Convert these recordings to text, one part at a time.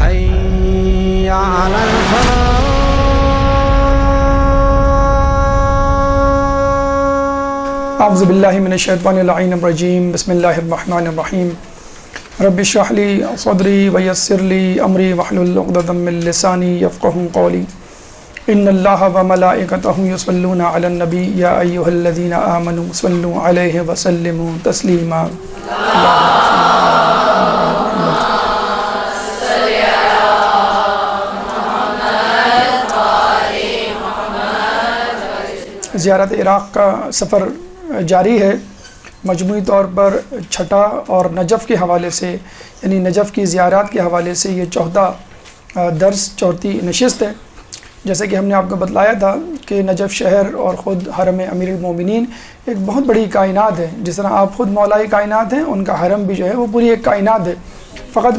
حي على الفلاح. اعوذ باللہ من الشیطان اللعین الرجیم. بسم اللہ الرحمن الرحیم. رب اشرح لی صدری ویسر لی امری واحلل عقدۃ من لسانی یفقہوا قولی. ان اللہ وملائکتہ یصلون علی النبی یا ایھا الذین آمنوا صلوا علیہ وسلموا تسلیما. زیارت عراق کا سفر جاری ہے. مجموعی طور پر چھٹا اور نجف کے حوالے سے، یعنی نجف کی زیارات کے حوالے سے یہ چوتھا درس، چوتھی نشست ہے. جیسے کہ ہم نے آپ کو بتلایا تھا کہ نجف شہر اور خود حرم امیر المومنین ایک بہت بڑی کائنات ہے. جس طرح آپ خود مولا کائنات ہیں، ان کا حرم بھی جو ہے وہ پوری ایک کائنات ہے. فقط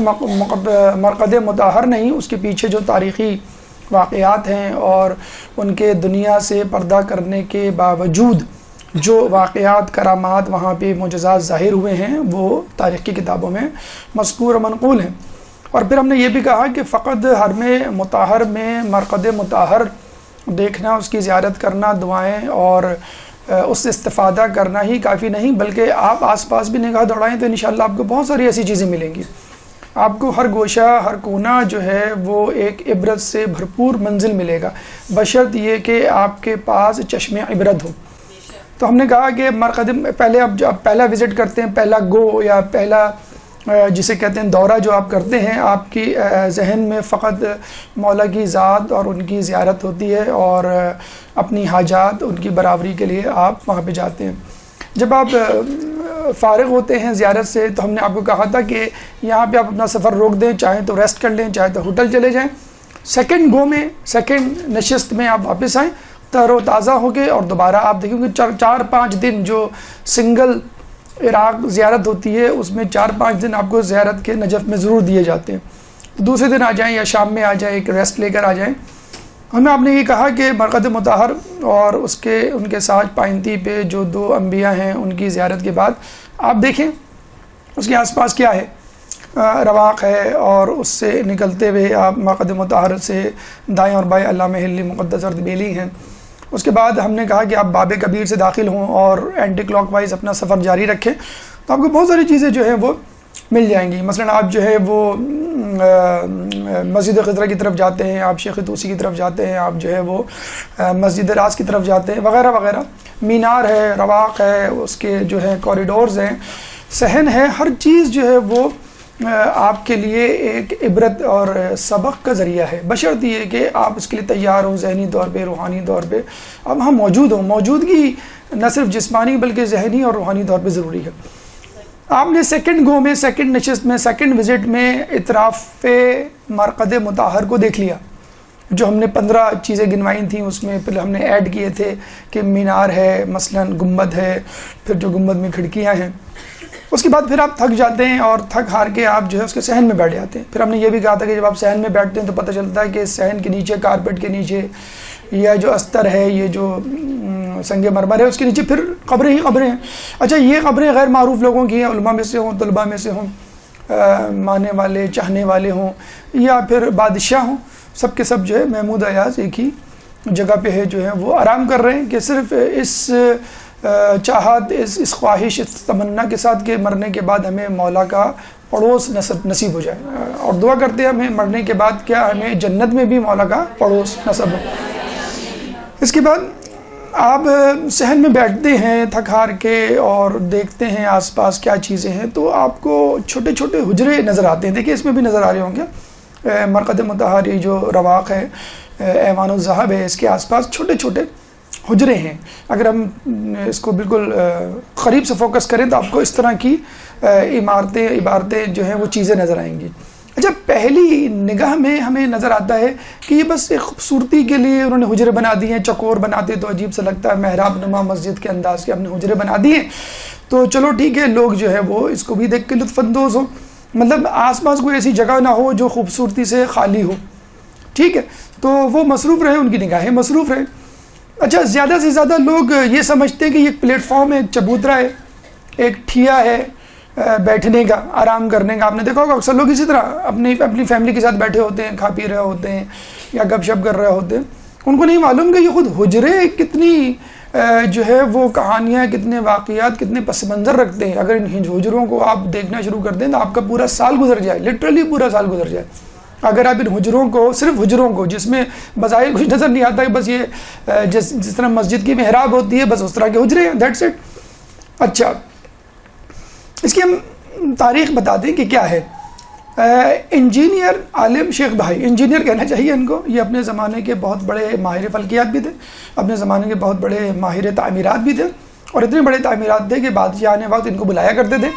مرقد مطہر نہیں، اس کے پیچھے جو تاریخی واقعات ہیں اور ان کے دنیا سے پردہ کرنے کے باوجود جو واقعات، کرامات وہاں پہ معجزات ظاہر ہوئے ہیں، وہ تاریخ کی کتابوں میں مذکور و منقول ہیں. اور پھر ہم نے یہ بھی کہا کہ فقط حرم مطہر میں مرقد مطہر دیکھنا، اس کی زیارت کرنا، دعائیں اور اس سے استفادہ کرنا ہی کافی نہیں، بلکہ آپ آس پاس بھی نگاہ دوڑائیں تو انشاءاللہ آپ کو بہت ساری ایسی چیزیں ملیں گی. آپ کو ہر گوشہ، ہر کونا جو ہے وہ ایک عبرت سے بھرپور منزل ملے گا، بشرط یہ کہ آپ کے پاس چشم عبرت ہو. تو ہم نے کہا کہ مرقد پہلے اب جو آپ پہلا وزٹ کرتے ہیں، پہلا گو یا پہلا جسے کہتے ہیں دورہ جو آپ کرتے ہیں، آپ کی ذہن میں فقط مولا کی ذات اور ان کی زیارت ہوتی ہے اور اپنی حاجات ان کی برابری کے لیے آپ وہاں پہ جاتے ہیں. جب آپ فارغ ہوتے ہیں زیارت سے تو ہم نے آپ کو کہا تھا کہ یہاں پہ آپ اپنا سفر روک دیں، چاہیں تو ریسٹ کر لیں، چاہے تو ہوٹل چلے جائیں. سیکنڈ گو میں، سیکنڈ نشست میں آپ واپس آئیں تر و تازہ ہو کے، اور دوبارہ آپ دیکھیں کہ 4-5 دن جو سنگل عراق زیارت ہوتی ہے، اس میں 4-5 دن آپ کو زیارت کے نجف میں ضرور دیے جاتے ہیں. دوسرے دن آ جائیں یا شام میں آ جائیں، ایک ریسٹ لے کر آ جائیں. ہمیں آپ نے یہ کہا کہ مرقد مطہر اور ان کے ساتھ پائنتی پہ جو 2 انبیاء ہیں، ان کی زیارت کے بعد آپ دیکھیں اس کے آس پاس کیا ہے. رواق ہے، اور اس سے نکلتے ہوئے آپ مرقد مطہر سے دائیں اور بائیں علامہ ہلی مقدس اور دبیلی ہیں. اس کے بعد ہم نے کہا کہ آپ باب کبیر سے داخل ہوں اور اینٹی کلاک وائز اپنا سفر جاری رکھیں تو آپ کو بہت ساری چیزیں جو ہیں وہ مل جائیں گی. مثلا آپ جو ہے وہ مسجد خضرہ کی طرف جاتے ہیں، آپ شیخ طوسی کی طرف جاتے ہیں، آپ جو ہے وہ مسجد راز کی طرف جاتے ہیں، وغیرہ وغیرہ. مینار ہے، رواق ہے، اس کے جو ہے کوریڈورز ہیں، صحن ہے. ہر چیز جو ہے وہ آپ کے لیے ایک عبرت اور سبق کا ذریعہ ہے، بشرط یہ کہ آپ اس کے لیے تیار ہوں، ذہنی طور پہ، روحانی طور پہ اب ہم موجود ہوں. موجودگی نہ صرف جسمانی بلکہ ذہنی اور روحانی طور پہ ضروری ہے. آپ نے سیکنڈ گو میں، سیکنڈ نشست میں، سیکنڈ وزٹ میں اطراف مرقد مطہر کو دیکھ لیا. جو ہم نے 15 چیزیں گنوائی تھیں اس میں پھر ہم نے ایڈ کیے تھے کہ مینار ہے، مثلا گنبد ہے، پھر جو گنبد میں کھڑکیاں ہیں. اس کے بعد پھر آپ تھک جاتے ہیں اور تھک ہار کے آپ جو ہے اس کے صحن میں بیٹھ جاتے ہیں. پھر ہم نے یہ بھی کہا تھا کہ جب آپ صحن میں بیٹھتے ہیں تو پتہ چلتا ہے کہ صحن کے نیچے، کارپیٹ کے نیچے، یا جو استر ہے، یہ جو سنگ مرمر ہے، اس کے نیچے پھر قبریں ہی قبریں ہیں. اچھا، یہ قبریں غیر معروف لوگوں کی ہیں، علماء میں سے ہوں، طلباء میں سے ہوں، ماننے والے، چاہنے والے ہوں، یا پھر بادشاہ ہوں، سب کے سب جو ہے محمود ایاز ایک ہی جگہ پہ ہے، جو ہے وہ آرام کر رہے ہیں کہ صرف اس چاہت، اس خواہش، اس تمنا کے ساتھ کہ مرنے کے بعد ہمیں مولا کا پڑوس نصیب ہو جائے. اور دعا کرتے ہیں ہمیں مرنے کے بعد کیا ہمیں جنت میں بھی مولا کا پڑوس نصیب ہو. اس کے بعد آپ صحن میں بیٹھتے ہیں تھک ہار کے اور دیکھتے ہیں آس پاس کیا چیزیں ہیں، تو آپ کو چھوٹے چھوٹے حجرے نظر آتے ہیں. دیکھیں اس میں بھی نظر آ رہے ہوں گے. مرقد مطہر جو رواق ہے، ایوان الذہب ہے، اس کے آس پاس چھوٹے چھوٹے حجرے ہیں. اگر ہم اس کو بالکل قریب سے فوکس کریں تو آپ کو اس طرح کی عبارتیں جو ہیں وہ چیزیں نظر آئیں گی. اچھا، پہلی نگاہ میں ہمیں نظر آتا ہے کہ یہ بس ایک خوبصورتی کے لیے انہوں نے حجرے بنا دیے ہیں. چکور بناتے تو عجیب سا لگتا ہے، محراب نما مسجد کے انداز کے ہم نے حجرے بنا دیے تو چلو ٹھیک ہے، لوگ جو ہے وہ اس کو بھی دیکھ کے لطف اندوز ہو. مطلب آس پاس کوئی ایسی جگہ نہ ہو جو خوبصورتی سے خالی ہو. ٹھیک ہے، تو وہ مصروف رہے، ان کی نگاہیں مصروف رہیں. اچھا، زیادہ سے زیادہ لوگ یہ سمجھتے ہیں کہ یہ ایک پلیٹ فارم ہے، ایک چبوترا ہے، ایک ٹھیا ہے، بیٹھنے کا، آرام کرنے کا. آپ نے دیکھا ہوگا اکثر لوگ اسی طرح اپنی فیملی کے ساتھ بیٹھے ہوتے ہیں، کھا پی رہے ہوتے ہیں یا گپ شپ کر رہے ہوتے ہیں. ان کو نہیں معلوم کہ یہ خود حجرے کتنی جو ہے وہ کہانیاں، کتنے واقعات، کتنے پس منظر رکھتے ہیں. اگر ان حجروں کو آپ دیکھنا شروع کر دیں تو آپ کا پورا سال گزر جائے، لٹرلی پورا سال گزر جائے. اگر آپ ان حجروں کو، صرف حجروں کو، جس میں بظاہر کچھ نظر نہیں آتا کہ بس یہ جس طرح مسجد کی محراب ہوتی ہے بس اس طرح کے حجرے ہیں، دیٹس اٹ. اچھا، اس کی ہم تاریخ بتا دیں کہ کیا ہے. انجینئر عالم شیخ بھائی، انجینئر کہنا چاہیے ان کو، یہ اپنے زمانے کے بہت بڑے ماہر فلکیات بھی تھے، اپنے زمانے کے بہت بڑے ماہر تعمیرات بھی تھے، اور اتنے بڑے تعمیرات تھے کہ بادشاہ آنے وقت ان کو بلایا کرتے تھے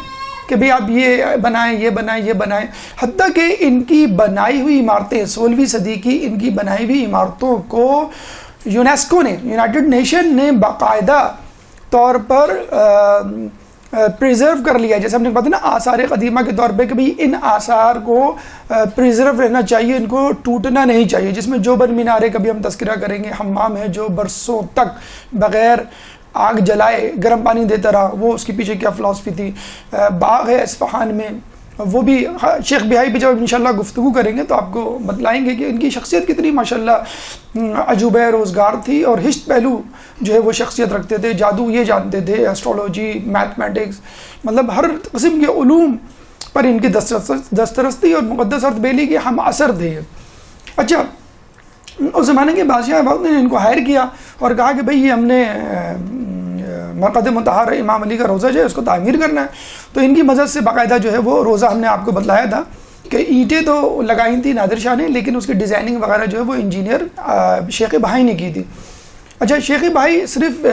کہ بھئی آپ یہ بنائیں، یہ بنائیں، یہ بنائیں. حتیٰ کہ ان کی بنائی ہوئی عمارتیں، 16ویں صدی کی ان کی بنائی ہوئی عمارتوں کو یونیسکو نے، یونائٹڈ نیشن نے باقاعدہ طور پر پریزرو کر لیا. جیسے ہم نے بتا نا آثار قدیمہ کے طور پہ کہ بھئی ان آثار کو پریزرو رہنا چاہیے، ان کو ٹوٹنا نہیں چاہیے. جس میں جو بن مینارے کبھی ہم تذکرہ کریں گے، حمام ہے جو برسوں تک بغیر آگ جلائے گرم پانی دیتا رہا، وہ اس کے پیچھے کیا فلسفی تھی. باغ ہے اصفہان میں، وہ بھی شیخ بہائی پہ جب انشاءاللہ گفتگو کریں گے تو آپ کو بتلائیں گے کہ ان کی شخصیت کتنی ماشاءاللہ عجوبہ روزگار تھی، اور ہشت پہلو جو ہے وہ شخصیت رکھتے تھے. جادو یہ جانتے تھے، ایسٹرولوجی، میتھمیٹکس، مطلب ہر قسم کے علوم پر ان کی دسترستی اور مقدس ارتھ بیلی کے ہم اثر تھے. اچھا، اس زمانے کے بادشاہ وقت نے ان کو ہائر کیا اور کہا کہ بھئی یہ ہم نے مرقد مطہر امام علی کا روزہ جو ہے اس کو تعمیر کرنا ہے. تو ان کی مدد سے باقاعدہ جو ہے وہ روزہ ہم نے آپ کو بتلایا تھا کہ اینٹیں تو لگائی تھیں نادر شاہ نے، لیکن اس کی ڈیزائننگ وغیرہ جو ہے وہ انجینئر شیخ بھائی نے کی تھی. اچھا، شیخ بھائی صرف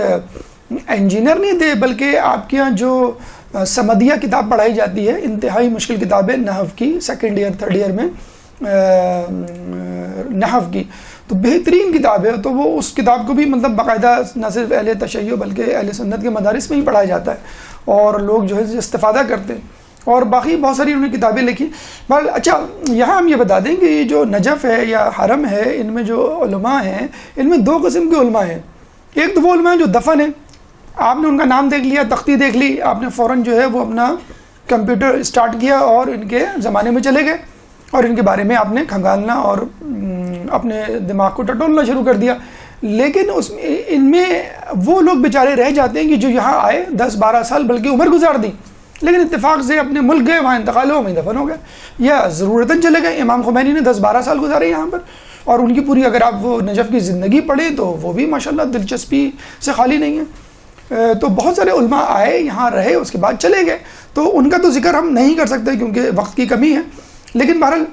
انجینئر نہیں تھے، بلکہ آپ کے یہاں جو سمدیہ کتاب پڑھائی جاتی ہے، انتہائی مشکل کتاب ہے نحو کی، سیکنڈ ایئر تھرڈ ایئر میں نحو کی، تو بہترین کتاب ہے. تو وہ اس کتاب کو بھی مطلب باقاعدہ نہ صرف اہل تشیع بلکہ اہل سنت کے مدارس میں ہی پڑھایا جاتا ہے اور لوگ جو ہے استفادہ کرتے ہیں. اور باقی بہت ساری انہوں نے کتابیں لکھی. بہرحال اچھا، یہاں ہم یہ بتا دیں کہ یہ جو نجف ہے یا حرم ہے، ان میں جو علماء ہیں، ان میں دو قسم کے علماء ہیں. ایک تو وہ علماء ہیں جو دفن ہیں، آپ نے ان کا نام دیکھ لیا، تختی دیکھ لی، آپ نے فوراً جو ہے وہ اپنا کمپیوٹر اسٹارٹ کیا اور ان کے زمانے میں چلے گئے اور ان کے بارے میں آپ نے کھنگالنا اور اپنے دماغ کو ٹٹولنا شروع کر دیا. لیکن ان میں وہ لوگ بیچارے رہ جاتے ہیں کہ جو یہاں آئے 10-12 سال بلکہ عمر گزار دی، لیکن اتفاق سے اپنے ملک گئے، وہاں انتقال ہو، وہیں دفن ہو گئے یا ضرورتاً چلے گئے. امام خمینی نے 10-12 سال گزارے یہاں پر، اور ان کی پوری اگر آپ وہ نجف کی زندگی پڑھیں تو وہ بھی ماشاءاللہ دلچسپی سے خالی نہیں ہے. تو بہت سارے علماء آئے، یہاں رہے، اس کے بعد چلے گئے. تو ان کا تو ذکر ہم نہیں کر سکتے کیونکہ وقت کی کمی ہے، لیکن بہرحال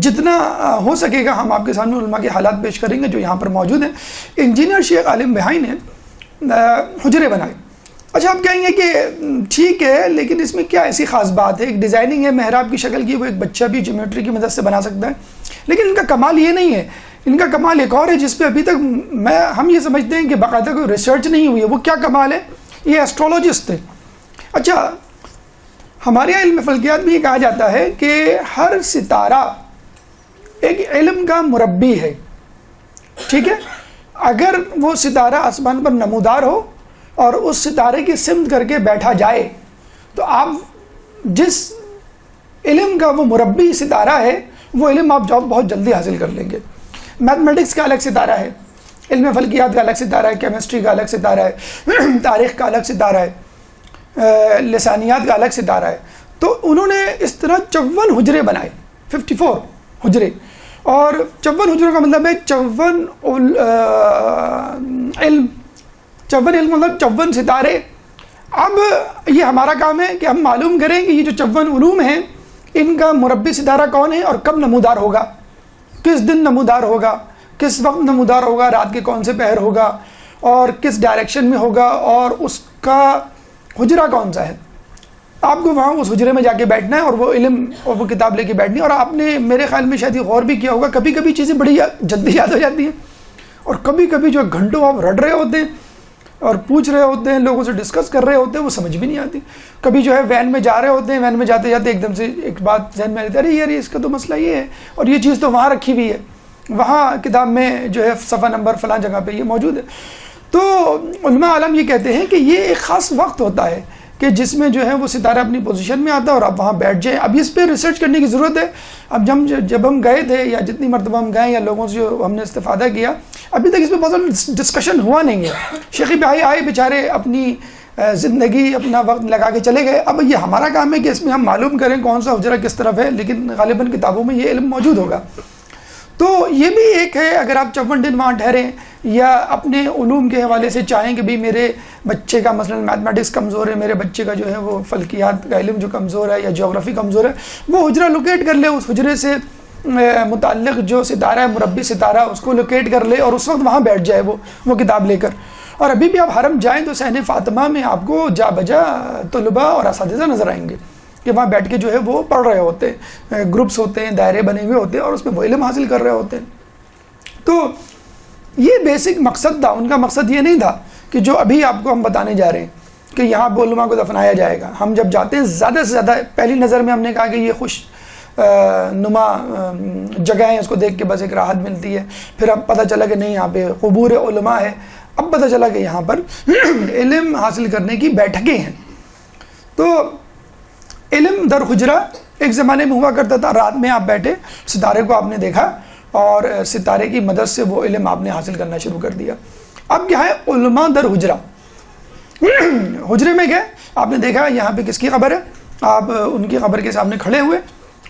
جتنا ہو سکے گا ہم آپ کے سامنے علماء کے حالات پیش کریں گے جو یہاں پر موجود ہیں. انجینئر شیخ عالم بہائی نے حجرے بنائے. اچھا، آپ کہیں گے کہ ٹھیک ہے، لیکن اس میں کیا ایسی خاص بات ہے؟ ایک ڈیزائننگ ہے محراب کی شکل کی، وہ ایک بچہ بھی جیومیٹری کی مدد سے بنا سکتا ہے. لیکن ان کا کمال یہ نہیں ہے، ان کا کمال ایک اور ہے جس پہ ابھی تک ہم یہ سمجھتے ہیں کہ باقاعدہ کوئی ریسرچ نہیں ہوئی ہے. وہ کیا کمال ہے؟ یہ ایسٹرولوجسٹ تھے. اچھا، ہمارے یہاں علم فلکیات میں یہ کہا جاتا ہے کہ ہر ستارہ ایک علم کا مربی ہے. ٹھیک ہے، اگر وہ ستارہ آسمان پر نمودار ہو اور اس ستارے کی سمت کر کے بیٹھا جائے تو آپ جس علم کا وہ مربی ستارہ ہے وہ علم آپ بہت جلدی حاصل کر لیں گے. میتھمیٹکس کا الگ ستارہ ہے، علم فلکیات کا الگ ستارہ ہے، کیمسٹری کا الگ ستارہ ہے، تاریخ کا الگ ستارہ ہے، لسانیات کا الگ ستارہ ہے. تو انہوں نے اس طرح 54 حجرے بنائے، 54 حجرے. اور 54 حجروں کا مطلب ہے 54 علم، 54 علم مطلب 54 ستارے. اب یہ ہمارا کام ہے کہ ہم معلوم کریں کہ یہ جو 54 علوم ہیں ان کا مربی ستارہ کون ہے اور کب نمودار ہوگا، کس دن نمودار ہوگا، کس وقت نمودار ہوگا، رات کے کون سے پہر ہوگا اور کس ڈائریکشن میں ہوگا، اور اس کا حجرہ کون سا ہے. آپ کو وہاں اس حجرے میں جا کے بیٹھنا ہے اور وہ علم اور وہ کتاب لے کے بیٹھنی ہے. اور آپ نے میرے خیال میں شاید یہ غور بھی کیا ہوگا، کبھی کبھی چیزیں بڑی جلدی یاد ہو جاتی ہیں اور کبھی کبھی جو گھنٹوں آپ رٹ رہے ہوتے ہیں اور پوچھ رہے ہوتے ہیں، لوگوں سے ڈسکس کر رہے ہوتے ہیں، وہ سمجھ بھی نہیں آتی. کبھی جو ہے وین میں جا رہے ہوتے ہیں، وین میں جاتے جاتے ایک دم سے ایک بات ذہن میں آتی ہے، ارے یار اس کا تو مسئلہ یہ ہے اور یہ چیز تو وہاں رکھی ہوئی ہے، وہاں کتاب میں جو ہے صفحہ نمبر فلاں جگہ پہ یہ موجود ہے. تو علماء عالم یہ کہتے ہیں کہ یہ ایک خاص وقت ہوتا ہے کہ جس میں جو ہے وہ ستارہ اپنی پوزیشن میں آتا ہے اور آپ وہاں بیٹھ جائیں. اب اس پہ ریسرچ کرنے کی ضرورت ہے. اب جب ہم گئے تھے یا جتنی مرتبہ ہم گئے یا لوگوں سے جو ہم نے استفادہ کیا, ابھی تک اس پہ بہت زیادہ ڈسکشن ہوا نہیں ہے. شیخی بھائی آئے بیچارے, اپنی زندگی اپنا وقت لگا کے چلے گئے. اب یہ ہمارا کام ہے کہ اس میں ہم معلوم کریں کون سا حجرہ کس طرف ہے, لیکن غالباً کتابوں میں یہ علم موجود ہوگا. تو یہ بھی ایک ہے, اگر آپ 54 دن وہاں ٹھہریں یا اپنے علوم کے حوالے سے چاہیں کہ بھی میرے بچے کا مثلا میتھمیٹکس کمزور ہے, میرے بچے کا جو ہے وہ فلکیات کا علم جو کمزور ہے یا جغرافی کمزور ہے, وہ حجرہ لوکیٹ کر لے, اس حجرے سے متعلق جو ستارہ ہے, مربی ستارہ, اس کو لوکیٹ کر لے اور اس وقت وہاں بیٹھ جائے وہ کتاب لے کر. اور ابھی بھی آپ حرم جائیں تو صحن فاطمہ میں آپ کو جا بجا طلباء اور اساتذہ نظر آئیں گے کہ وہاں بیٹھ کے جو ہے وہ پڑھ رہے ہوتے ہیں, گروپس ہوتے ہیں, دائرے بنے ہوئے ہوتے ہیں اور اس میں وہ علم حاصل کر رہے ہوتے ہیں. تو یہ بیسک مقصد تھا. ان کا مقصد یہ نہیں تھا کہ جو ابھی آپ کو ہم بتانے جا رہے ہیں کہ یہاں پہ علماء کو دفنایا جائے گا. ہم جب جاتے ہیں زیادہ سے زیادہ پہلی نظر میں ہم نے کہا کہ یہ خوش نما جگہ ہیں, اس کو دیکھ کے بس ایک راحت ملتی ہے. پھر اب پتہ چلا کہ نہیں, یہاں پہ قبور علماء ہے. اب پتہ چلا کہ یہاں پر علم حاصل کرنے کی بیٹھکیں ہیں. تو علم در حجرہ ایک زمانے میں ہوا کرتا تھا. رات میں آپ بیٹھے, ستارے کو آپ نے دیکھا اور ستارے کی مدد سے وہ علم آپ نے حاصل کرنا شروع کر دیا. اب کیا ہے علماء در حجرہ. حجرے میں گئے, آپ نے دیکھا یہاں پہ کس کی قبر ہے, آپ ان کی قبر کے سامنے کھڑے ہوئے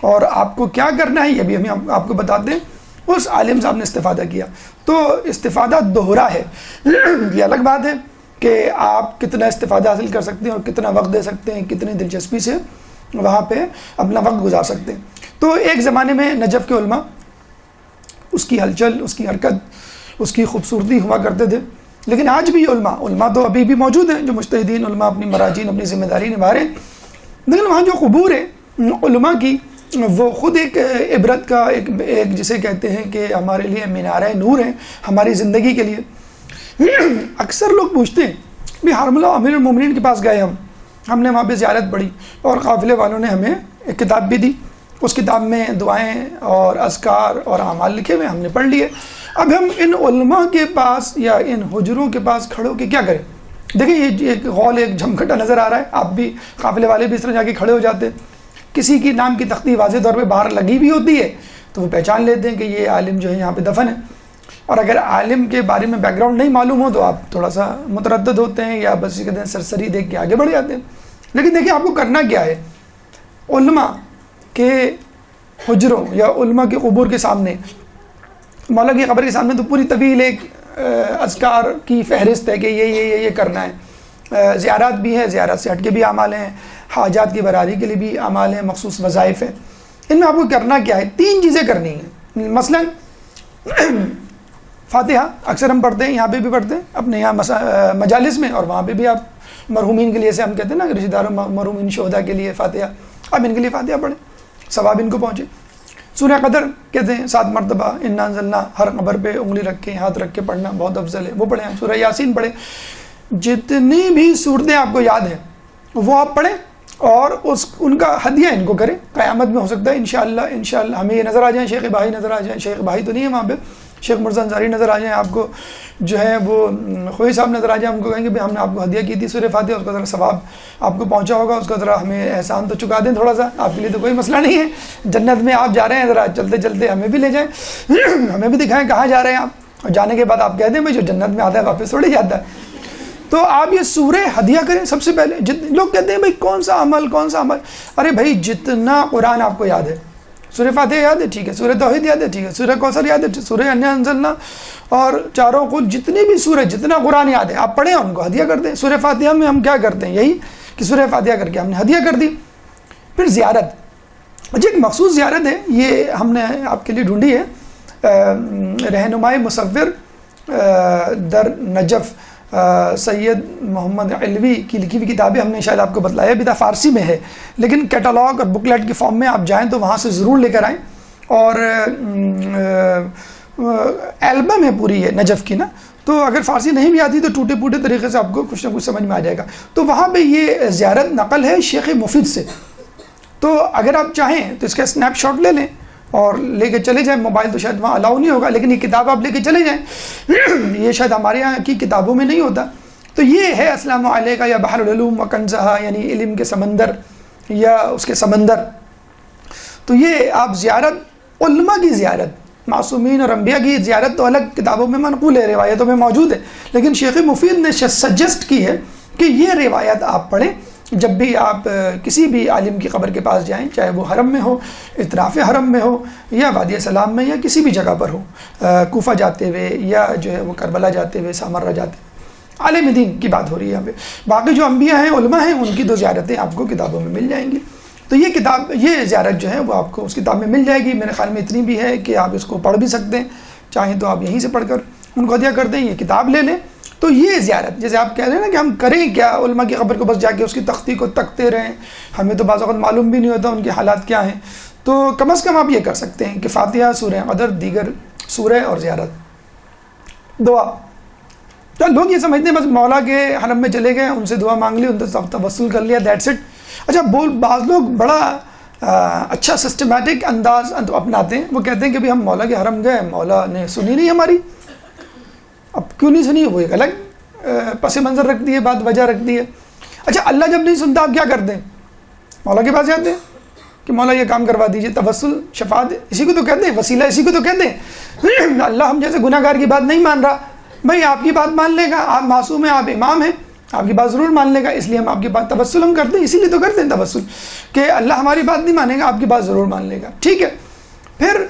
اور آپ کو کیا کرنا ہے یہ بھی ہم آپ کو بتاتے ہیں. اس عالم صاحب نے استفادہ کیا. تو استفادہ دوہرا ہے. یہ الگ بات ہے کہ آپ کتنا استفادہ حاصل کر سکتے ہیں اور کتنا وقت دے سکتے ہیں, کتنی دلچسپی سے وہاں پہ اپنا وقت گزار سکتے ہیں. تو ایک زمانے میں نجف کے علماء, اس کی ہلچل, اس کی حرکت, اس کی خوبصورتی ہوا کرتے تھے. لیکن آج بھی علماء تو ابھی بھی موجود ہیں, جو مجتہدین علماء اپنی مراجین, اپنی ذمہ داری نبھا رہے ہیں. لیکن وہاں جو قبور ہے علماء کی, وہ خود ایک عبرت کا ایک جسے کہتے ہیں کہ ہمارے لیے مینارہ نور ہے ہماری زندگی کے لیے. اکثر لوگ پوچھتے ہیں بھی حرملہ امیر المومنین کے پاس گئے ہم نے وہاں پہ زیارت پڑھی اور قافلے والوں نے ہمیں ایک کتاب بھی دی, اس کتاب میں دعائیں اور اذکار اور اعمال لکھے ہوئے, ہم نے پڑھ لیے. اب ہم ان علماء کے پاس یا ان حجروں کے پاس کھڑے ہو کے کیا کریں؟ دیکھیں یہ ایک غول, ایک جھمکھٹا نظر آ رہا ہے. آپ بھی, قافلے والے بھی اس طرح جا کے کھڑے ہو جاتے. کسی کی نام کی تختی واضح طور پہ باہر لگی بھی ہوتی ہے تو وہ پہچان لیتے ہیں کہ یہ عالم جو ہے یہاں پہ دفن ہے. اور اگر عالم کے بارے میں بیک گراؤنڈ نہیں معلوم ہو تو آپ تھوڑا سا متردد ہوتے ہیں یا بس کہتے ہیں سرسری دیکھ کے آگے بڑھ جاتے ہیں. لیکن دیکھیں آپ کو کرنا کیا ہے. علماء کے حجروں یا علماء کے قبور کے سامنے, مولا کی قبر کے سامنے تو پوری طویل ایک اذکار کی فہرست ہے کہ یہ کرنا ہے. زیارات بھی ہیں, زیارت سے ہٹ کے بھی اعمال ہیں, حاجات کی براری کے لیے بھی اعمال ہیں, مخصوص وظائف ہیں. ان میں آپ کو کرنا کیا ہے؟ 3 چیزیں کرنی ہیں. مثلا فاتحہ اکثر ہم پڑھتے ہیں, یہاں پہ بھی پڑھتے ہیں اپنے یہاں مجالس میں, اور وہاں پہ بھی آپ مرحومین کے لیے, سے ہم کہتے ہیں نا رشتہ داروں مرحومین شہداء کے لیے فاتحہ, اب ان کے لیے فاتحہ پڑھیں, ثواب ان کو پہنچے. سورہ قدر کہتے ہیں 7 مرتبہ انا انزلنا, ہر قبر پہ انگلی رکھ کے, ہاتھ رکھ کے پڑھنا بہت افضل ہے, وہ پڑھیں. سورہ یاسین پڑھیں. جتنی بھی صورتیں آپ کو یاد ہیں وہ آپ پڑھیں اور ان کا ہدیہ ان کو کریں. قیامت میں ہو سکتا ہے انشاءاللہ ہمیں یہ نظر آ جائیں, شیخ بھائی نظر آ جائیں, شیخ بھائی تو نہیں ہے وہاں پہ, شیخ مرزا انصاری نظر آ جائیں, آپ کو جو ہے وہ خوئی صاحب نظر آ جائیں, ہم کو کہیں گے بھی ہم نے آپ کو ہدیہ کی تھی سورہ فاتحہ, اس کا ذرا ثواب آپ کو پہنچا ہوگا, اس کا ذرا ہمیں احسان تو چکا دیں تھوڑا سا, آپ کے لیے تو کوئی مسئلہ نہیں ہے. جنت میں آپ جا رہے ہیں, ذرا چلتے چلتے ہمیں بھی لے جائیں, ہمیں بھی دکھائیں کہاں جا رہے ہیں آپ, اور جانے کے بعد آپ کہہ دیں بھائی جو جنت میں آتا ہے واپس تھوڑے جاتا ہے. تو آپ یہ سورہ ہدیہ کریں سب سے پہلے. لوگ کہتے ہیں بھائی کون سا عمل, ارے بھائی جتنا قرآن آپ کو یاد ہے, سورہ فاتحہ یاد ہے ٹھیک ہے, سورہ توحید یاد ہے ٹھیک ہے, سورہ کوثر یاد ہے, سورہ انا انزلنا اور چاروں کو جتنی بھی سورہ, جتنا قرآن یاد ہے آپ پڑھیں, ان کو ہدیہ کر دیں. سورہ فاتحہ میں ہم کیا کرتے ہیں, یہی کہ سورہ فاتحہ کر کے ہم نے ہدیہ کر دی. پھر زیارت, مجھے ایک مخصوص زیارت ہے, یہ ہم نے آپ کے لیے ڈھونڈی ہے, رہنمائے مصور در نجف سید محمد علوی کی لکھی ہوئی کتابیں, ہم نے شاید آپ کو بتلایا بھی تھا, فارسی میں ہے, لیکن کیٹالاگ اور بکلیٹ کی فارم میں آپ جائیں تو وہاں سے ضرور لے کر آئیں. اور البم ہے پوری ہے نجف کی نا, تو اگر فارسی نہیں بھی آتی تو ٹوٹے پوٹے طریقے سے آپ کو کچھ نہ کچھ سمجھ میں آ جائے گا. تو وہاں پہ یہ زیارت نقل ہے شیخ مفید سے, تو اگر آپ چاہیں تو اس کا اسنیپ شاٹ لے لیں اور لے کے چلے جائیں. موبائل تو شاید وہاں الاؤ نہیں ہوگا, لیکن یہ کتاب آپ لے کے چلے جائیں. یہ شاید ہمارے یہاں کی کتابوں میں نہیں ہوتا, تو یہ ہے السلام علیکم یا بحر العلوم و کنزہا، یعنی علم کے سمندر یا اس کے سمندر. تو یہ آپ زیارت، علماء کی زیارت، معصومین اور انبیاء کی زیارت تو الگ کتابوں میں منقول ہے، روایتوں میں موجود ہے، لیکن شیخ مفید نے سجیسٹ کی ہے کہ یہ روایت آپ پڑھیں جب بھی آپ کسی بھی عالم کی قبر کے پاس جائیں، چاہے وہ حرم میں ہو، اطراف حرم میں ہو، یا وادی سلام میں، یا کسی بھی جگہ پر ہو، کوفہ جاتے ہوئے یا جو ہے وہ کربلا جاتے ہوئے، سامرہ جاتے ہوئے. عالم دین کی بات ہو رہی ہے یہاں پہ. باقی جو انبیاء ہیں، علماء ہیں، ان کی دو زیارتیں آپ کو کتابوں میں مل جائیں گی. تو یہ کتاب، یہ زیارت جو ہے وہ آپ کو اس کتاب میں مل جائے گی. میرے خیال میں اتنی بھی ہے کہ آپ اس کو پڑھ بھی سکتے ہیں، چاہیں تو آپ یہیں سے پڑھ کر ان کو ہدیہ کر دیں، یہ کتاب لے لیں. تو یہ زیارت، جیسے آپ کہہ رہے ہیں نا کہ ہم کریں کیا، علماء کی قبر کو بس جا کے اس کی تختی کو تکتے رہیں، ہمیں تو بعض اوقات معلوم بھی نہیں ہوتا ان کے حالات کیا ہیں. تو کم از کم آپ یہ کر سکتے ہیں کہ فاتحہ، سورہ قدر، دیگر سورہ اور زیارت، دعا. تو لوگ یہ سمجھتے ہیں بس مولا کے حرم میں چلے گئے، ان سے دعا مانگ لی، ان سے توسل کر لیا، دیٹس اٹ. اچھا، بعض لوگ بڑا اچھا سسٹمیٹک انداز اپناتے ہیں. وہ کہتے ہیں کہ ہم مولا کے حرم گئے، مولا نے سنی نہیں ہماری. اب کیوں نہیں سنی، وہ ایک الگ پس منظر رکھتی ہے، بات وجہ رکھتی ہے. اچھا، اللہ جب نہیں سنتا آپ کیا کرتے ہیں؟ مولا کے پاس جاتے ہیں کہ مولا یہ کام کروا دیجئے. توسل، شفاعت اسی کو تو کہتے ہیں، وسیلہ اسی کو تو کہتے ہیں. اللہ ہم جیسے گناہ گار کی بات نہیں مان رہا، بھائی آپ کی بات مان لے گا، آپ معصوم ہیں، آپ امام ہیں، آپ کی بات ضرور مان لے گا، اس لیے ہم آپ کی بات توسل ہم کرتے ہیں. اسی لیے تو کرتے ہیں توسل کہ اللہ ہماری بات نہیں مانے گا، آپ کی بات ضرور مان لے گا. ٹھیک ہے، پھر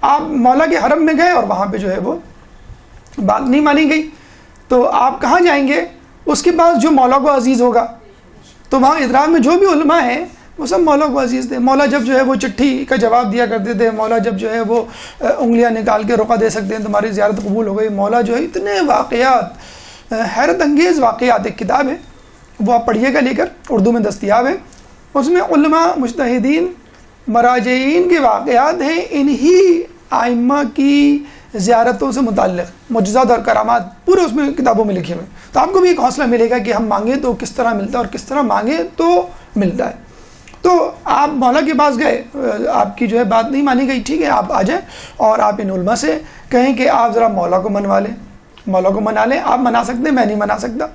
آپ مولا کے حرم میں گئے اور وہاں پہ جو ہے وہ بات نہیں مانی گئی، تو آپ کہاں جائیں گے؟ اس کے پاس جو مولا کو عزیز ہوگا. تو وہاں اطراف میں جو بھی علماء ہیں وہ سب مولا کو عزیز تھے. مولا جب جو ہے وہ چٹھی کا جواب دیا کرتے تھے، مولا جب جو ہے وہ انگلیاں نکال کے رقعہ دے سکتے ہیں تمہاری زیارت قبول ہو گئی. مولا جو ہے اتنے واقعات، حیرت انگیز واقعات. ایک کتاب ہے وہ آپ پڑھیے گا لے کر، اردو میں دستیاب ہے. اس میں علماء، مجتہدین، مراجعین کے واقعات ہیں، انہی ائمہ کی زیارتوں سے متعلق معجزات اور کرامات پورے اس میں کتابوں میں لکھے ہوئے. تو آپ کو بھی ایک حوصلہ ملے گا کہ ہم مانگیں تو کس طرح ملتا ہے اور کس طرح مانگیں تو ملتا ہے. تو آپ مولا کے پاس گئے، آپ کی جو ہے بات نہیں مانی گئی، ٹھیک ہے، آپ آ جائیں اور آپ ان علماء سے کہیں کہ آپ ذرا مولا کو منوا لیں، مولا کو منا لیں. آپ منا سکتے ہیں، میں نہیں منا سکتا.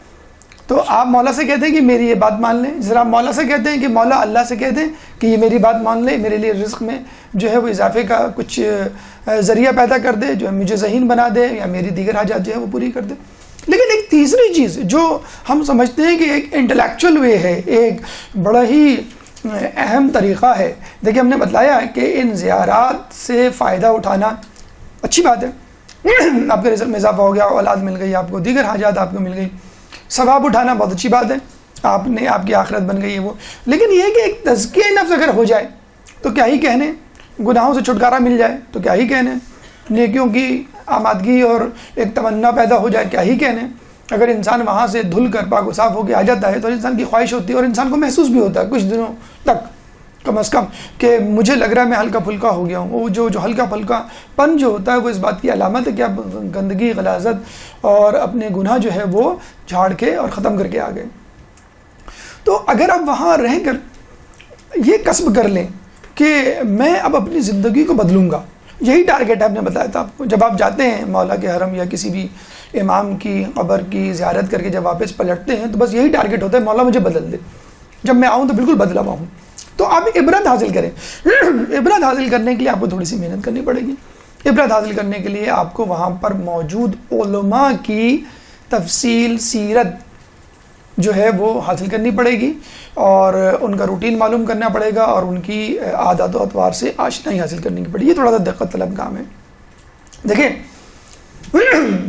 تو آپ مولا سے کہتے ہیں کہ میری یہ بات مان لیں. ذرا مولا سے کہتے ہیں کہ مولا اللہ سے کہتے ہیں کہ یہ میری بات مان لیں، میرے لیے رزق میں جو ہے وہ اضافے کا کچھ ذریعہ پیدا کر دے، جو مجھے ذہین بنا دے، یا میری دیگر حاجات جو ہے وہ پوری کر دے. لیکن ایک تیسری چیز جو ہم سمجھتے ہیں کہ ایک انٹلیکچوئل وے ہے، ایک بڑا ہی اہم طریقہ ہے. دیکھیں، ہم نے بتلایا ہے کہ ان زیارات سے فائدہ اٹھانا اچھی بات ہے. آپ کے رزق میں اضافہ ہو گیا، اولاد مل گئی آپ کو، دیگر حاجات آپ کو مل گئی، ثواب اٹھانا بہت اچھی بات ہے، آپ کی آخرت بن گئی ہے وہ. لیکن یہ کہ ایک تزکیہ نفس اگر ہو جائے تو کیا ہی کہنے، گناہوں سے چھٹکارا مل جائے تو کیا ہی کہنے، نیکیوں کی آمادگی اور ایک تمنا پیدا ہو جائے کیا ہی کہنے. اگر انسان وہاں سے دھل کر پاک و صاف ہو کے آ جاتا ہے تو انسان کی خواہش ہوتی ہے، اور انسان کو محسوس بھی ہوتا ہے کچھ دنوں تک کم از کم کہ مجھے لگ رہا ہے میں ہلکا پھلکا ہو گیا ہوں. وہ جو ہلکا پھلکا پن جو ہوتا ہے وہ اس بات کی علامت ہے کہ آپ گندگی، غلاظت اور اپنے گناہ جو ہے وہ جھاڑ کے اور ختم کر کے آ گئے. تو اگر آپ وہاں رہ کر یہ کسب کر لیں کہ میں اب اپنی زندگی کو بدلوں گا، یہی ٹارگیٹ ہے. آپ نے بتایا تھا آپ کو، جب آپ جاتے ہیں مولا کے حرم یا کسی بھی امام کی قبر کی زیارت کر کے جب واپس پلٹتے ہیں تو بس یہی ٹارگیٹ ہوتا ہے، مولا مجھے بدل دے، جب میں آؤں تو بالکل بدلا ہوا ہوں. تو آپ عبرت حاصل کریں. عبرت حاصل کرنے کے لیے آپ کو تھوڑی سی محنت کرنی پڑے گی. عبرت حاصل کرنے کے لیے آپ کو وہاں پر موجود علماء کی تفصیل، سیرت جو ہے وہ حاصل کرنی پڑے گی، اور ان کا روٹین معلوم کرنا پڑے گا، اور ان کی عادات و اطوار سے آشنائی حاصل کرنے کی پڑے گی. یہ تھوڑا سا دقت طلب کام ہے. دیکھیں،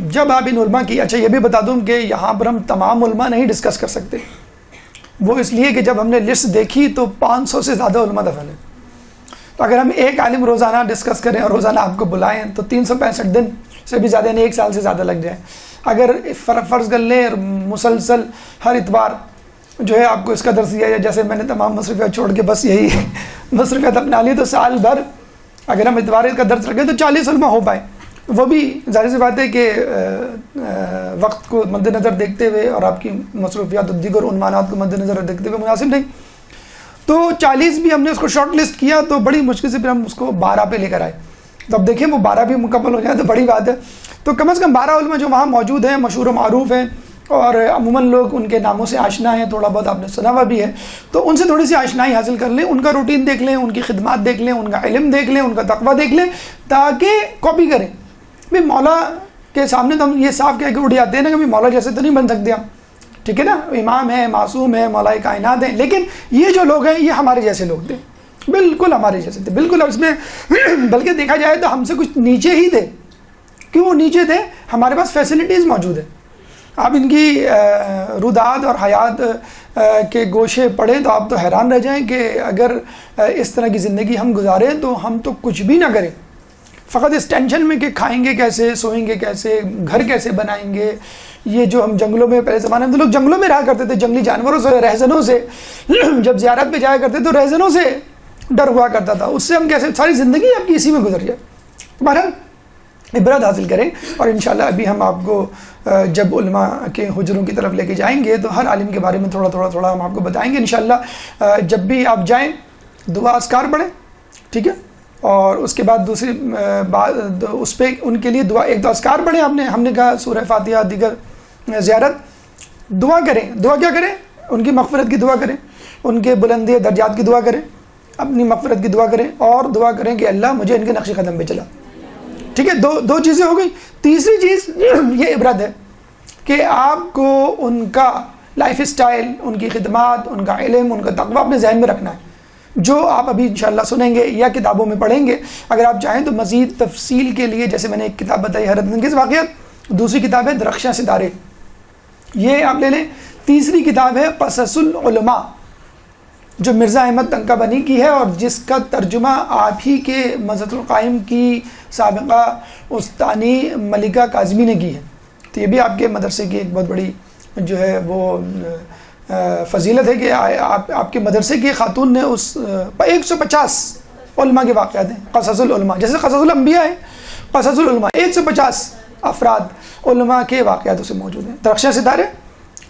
جب آپ ان علماء کی، اچھا یہ بھی بتا دوں کہ یہاں پر ہم تمام علماء نہیں ڈسکس کر سکتے، وہ اس لیے کہ جب ہم نے لسٹ دیکھی تو 500 سے زیادہ علماء دفن ہیں. تو اگر ہم ایک عالم روزانہ ڈسکس کریں اور روزانہ آپ کو بلائیں تو 365 دن سے بھی زیادہ، یعنی ایک سال سے زیادہ لگ جائے. اگر فرض کر لیں مسلسل ہر اتوار جو ہے آپ کو اس کا درس دیا جائے، جیسے میں نے تمام مصروفیات چھوڑ کے بس یہی مصروفیات اپنا لی، تو سال بھر اگر ہم اتوار کا درس رکھیں تو 40 علماء ہو پائیں. وہ بھی ظاہر سی بات ہے کہ وقت کو مد نظر دیکھتے ہوئے اور آپ کی مصروفیات اور دیگر عنوانات کو مد نظر دیکھتے ہوئے مناسب نہیں. تو 40 بھی ہم نے اس کو شارٹ لسٹ کیا، تو بڑی مشکل سے پھر ہم اس کو 12 پہ لے کر آئے. تو اب دیکھیں وہ 12 بھی مکمل ہو جائے تو بڑی بات ہے. تو کم از کم 12 علماء جو وہاں موجود ہیں، مشہور و معروف ہیں، اور عموماً لوگ ان کے ناموں سے آشنا ہیں، تھوڑا بہت آپ نے سنا ہوا بھی ہے، تو ان سے تھوڑی سی آشنائی حاصل کر لیں، ان کا روٹین دیکھ لیں، ان کی خدمات دیکھ لیں، ان کا علم دیکھ لیں، ان کا تقویٰ دیکھ لیں، تاکہ کاپی کریں. بھائی مولا کے سامنے تو ہم یہ صاف کہہ کے اٹھ جاتے ہیں نا کہ بھائی مولا جیسے تو نہیں بن سکتے ہم، ٹھیک ہے نا، امام ہے، معصوم ہے، مولا کائنات ہیں، لیکن یہ جو لوگ ہیں یہ ہمارے جیسے لوگ تھے، بالکل ہمارے جیسے تھے، بالکل. اس میں بلکہ دیکھا جائے تو ہم سے کچھ نیچے ہی تھے. کیوں وہ نیچے تھے؟ ہمارے پاس فیسلٹیز موجود ہیں. آپ ان کی رودات اور حیات کے گوشے پڑھیں تو آپ تو حیران رہ جائیں کہ اگر اس طرح کی زندگی ہم گزاریں تو ہم تو کچھ بھی نہ کریں، فقط اس ٹینشن میں کہ کھائیں گے کیسے، سوئیں گے کیسے، گھر کیسے بنائیں گے. یہ جو ہم جنگلوں میں پہلے زمانے میں تو لوگ جنگلوں میں رہا کرتے تھے، جنگلی جانوروں سے، رہزنوں سے. جب زیارت پہ جایا کرتے تو رہزنوں سے ڈر ہوا کرتا تھا، اس سے ہم کیسے ساری زندگی آپ کی اسی میں گزر جائے. بہرحال عبرت حاصل کریں. اور انشاءاللہ ابھی ہم آپ کو جب علماء کے حجروں کی طرف لے کے جائیں گے تو ہر عالم کے بارے میں تھوڑا ہم آپ کو بتائیں گے انشاءاللہ. جب بھی آپ جائیں دعا اذکار پڑھیں، ٹھیک ہے، اور اس کے بعد دوسری بات اس پہ ان کے لیے دعا، ایک تو اذکار پڑھیں، ہم نے کہا سورہ فاتحہ، دیگر زیارت، دعا کریں. دعا کیا کریں؟ ان کی مغفرت کی دعا کریں، ان کے بلندی درجات کی دعا کریں، اپنی مغفرت کی دعا کریں، اور دعا کریں کہ اللہ مجھے ان کے نقش قدم پہ چلا. ٹھیک ہے، دو چیزیں ہو گئی. تیسری چیز یہ عبرت ہے کہ آپ کو ان کا لائف اسٹائل، ان کی خدمات، ان کا علم، ان کا تقویٰ اپنے ذہن میں رکھنا ہے، جو آپ ابھی انشاءاللہ سنیں گے یا کتابوں میں پڑھیں گے. اگر آپ چاہیں تو مزید تفصیل کے لیے جیسے میں نے ایک کتاب بتائی حیرت انگیز واقعات، دوسری کتاب ہے درخشاں ستارے، یہ آپ لے لیں. تیسری کتاب ہے قصص العلماء جو مرزا احمد طنطاوی کی ہے اور جس کا ترجمہ آپ ہی کے مزت القائم کی سابقہ استانی ملکہ کاظمی نے کی ہے. تو یہ بھی آپ کے مدرسے کی ایک بہت بڑی جو ہے وہ فضیلت ہے کہ آپ کے مدرسے کی خاتون نے اس 150 علماء کے واقعات ہیں، قصص العلماء، جیسے قصص الانبیاء ہے، قصص العلماء 150 افراد علماء کے واقعات اسے موجود ہیں. درخشاں ستارے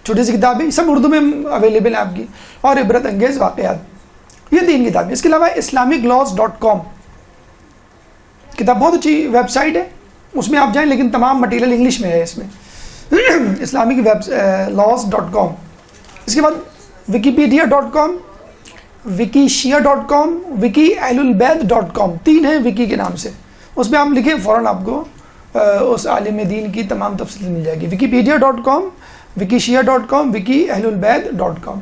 چھوٹی سی کتاب ہے، سب اردو میں اویلیبل ہے آپ کی، اور عبرت انگیز واقعات، یہ 3 کتابیں. اس کے علاوہ islamiclaws.com کتاب بہت اچھی ویب سائٹ ہے، اس میں آپ جائیں، لیکن تمام مٹیریل انگلش میں ہے اس میں. islamiclaws.com. اس کے بعد wikipedia.com، wikishia.com، wikiehlulbayt.com، 3 ہیں وکی کے نام سے. اس میں آپ لکھیں فوراً آپ کو اس عالم دین کی تمام تفصیل مل جائے گی. wikipedia.com، wikishia.com، wikiehlulbayt.com،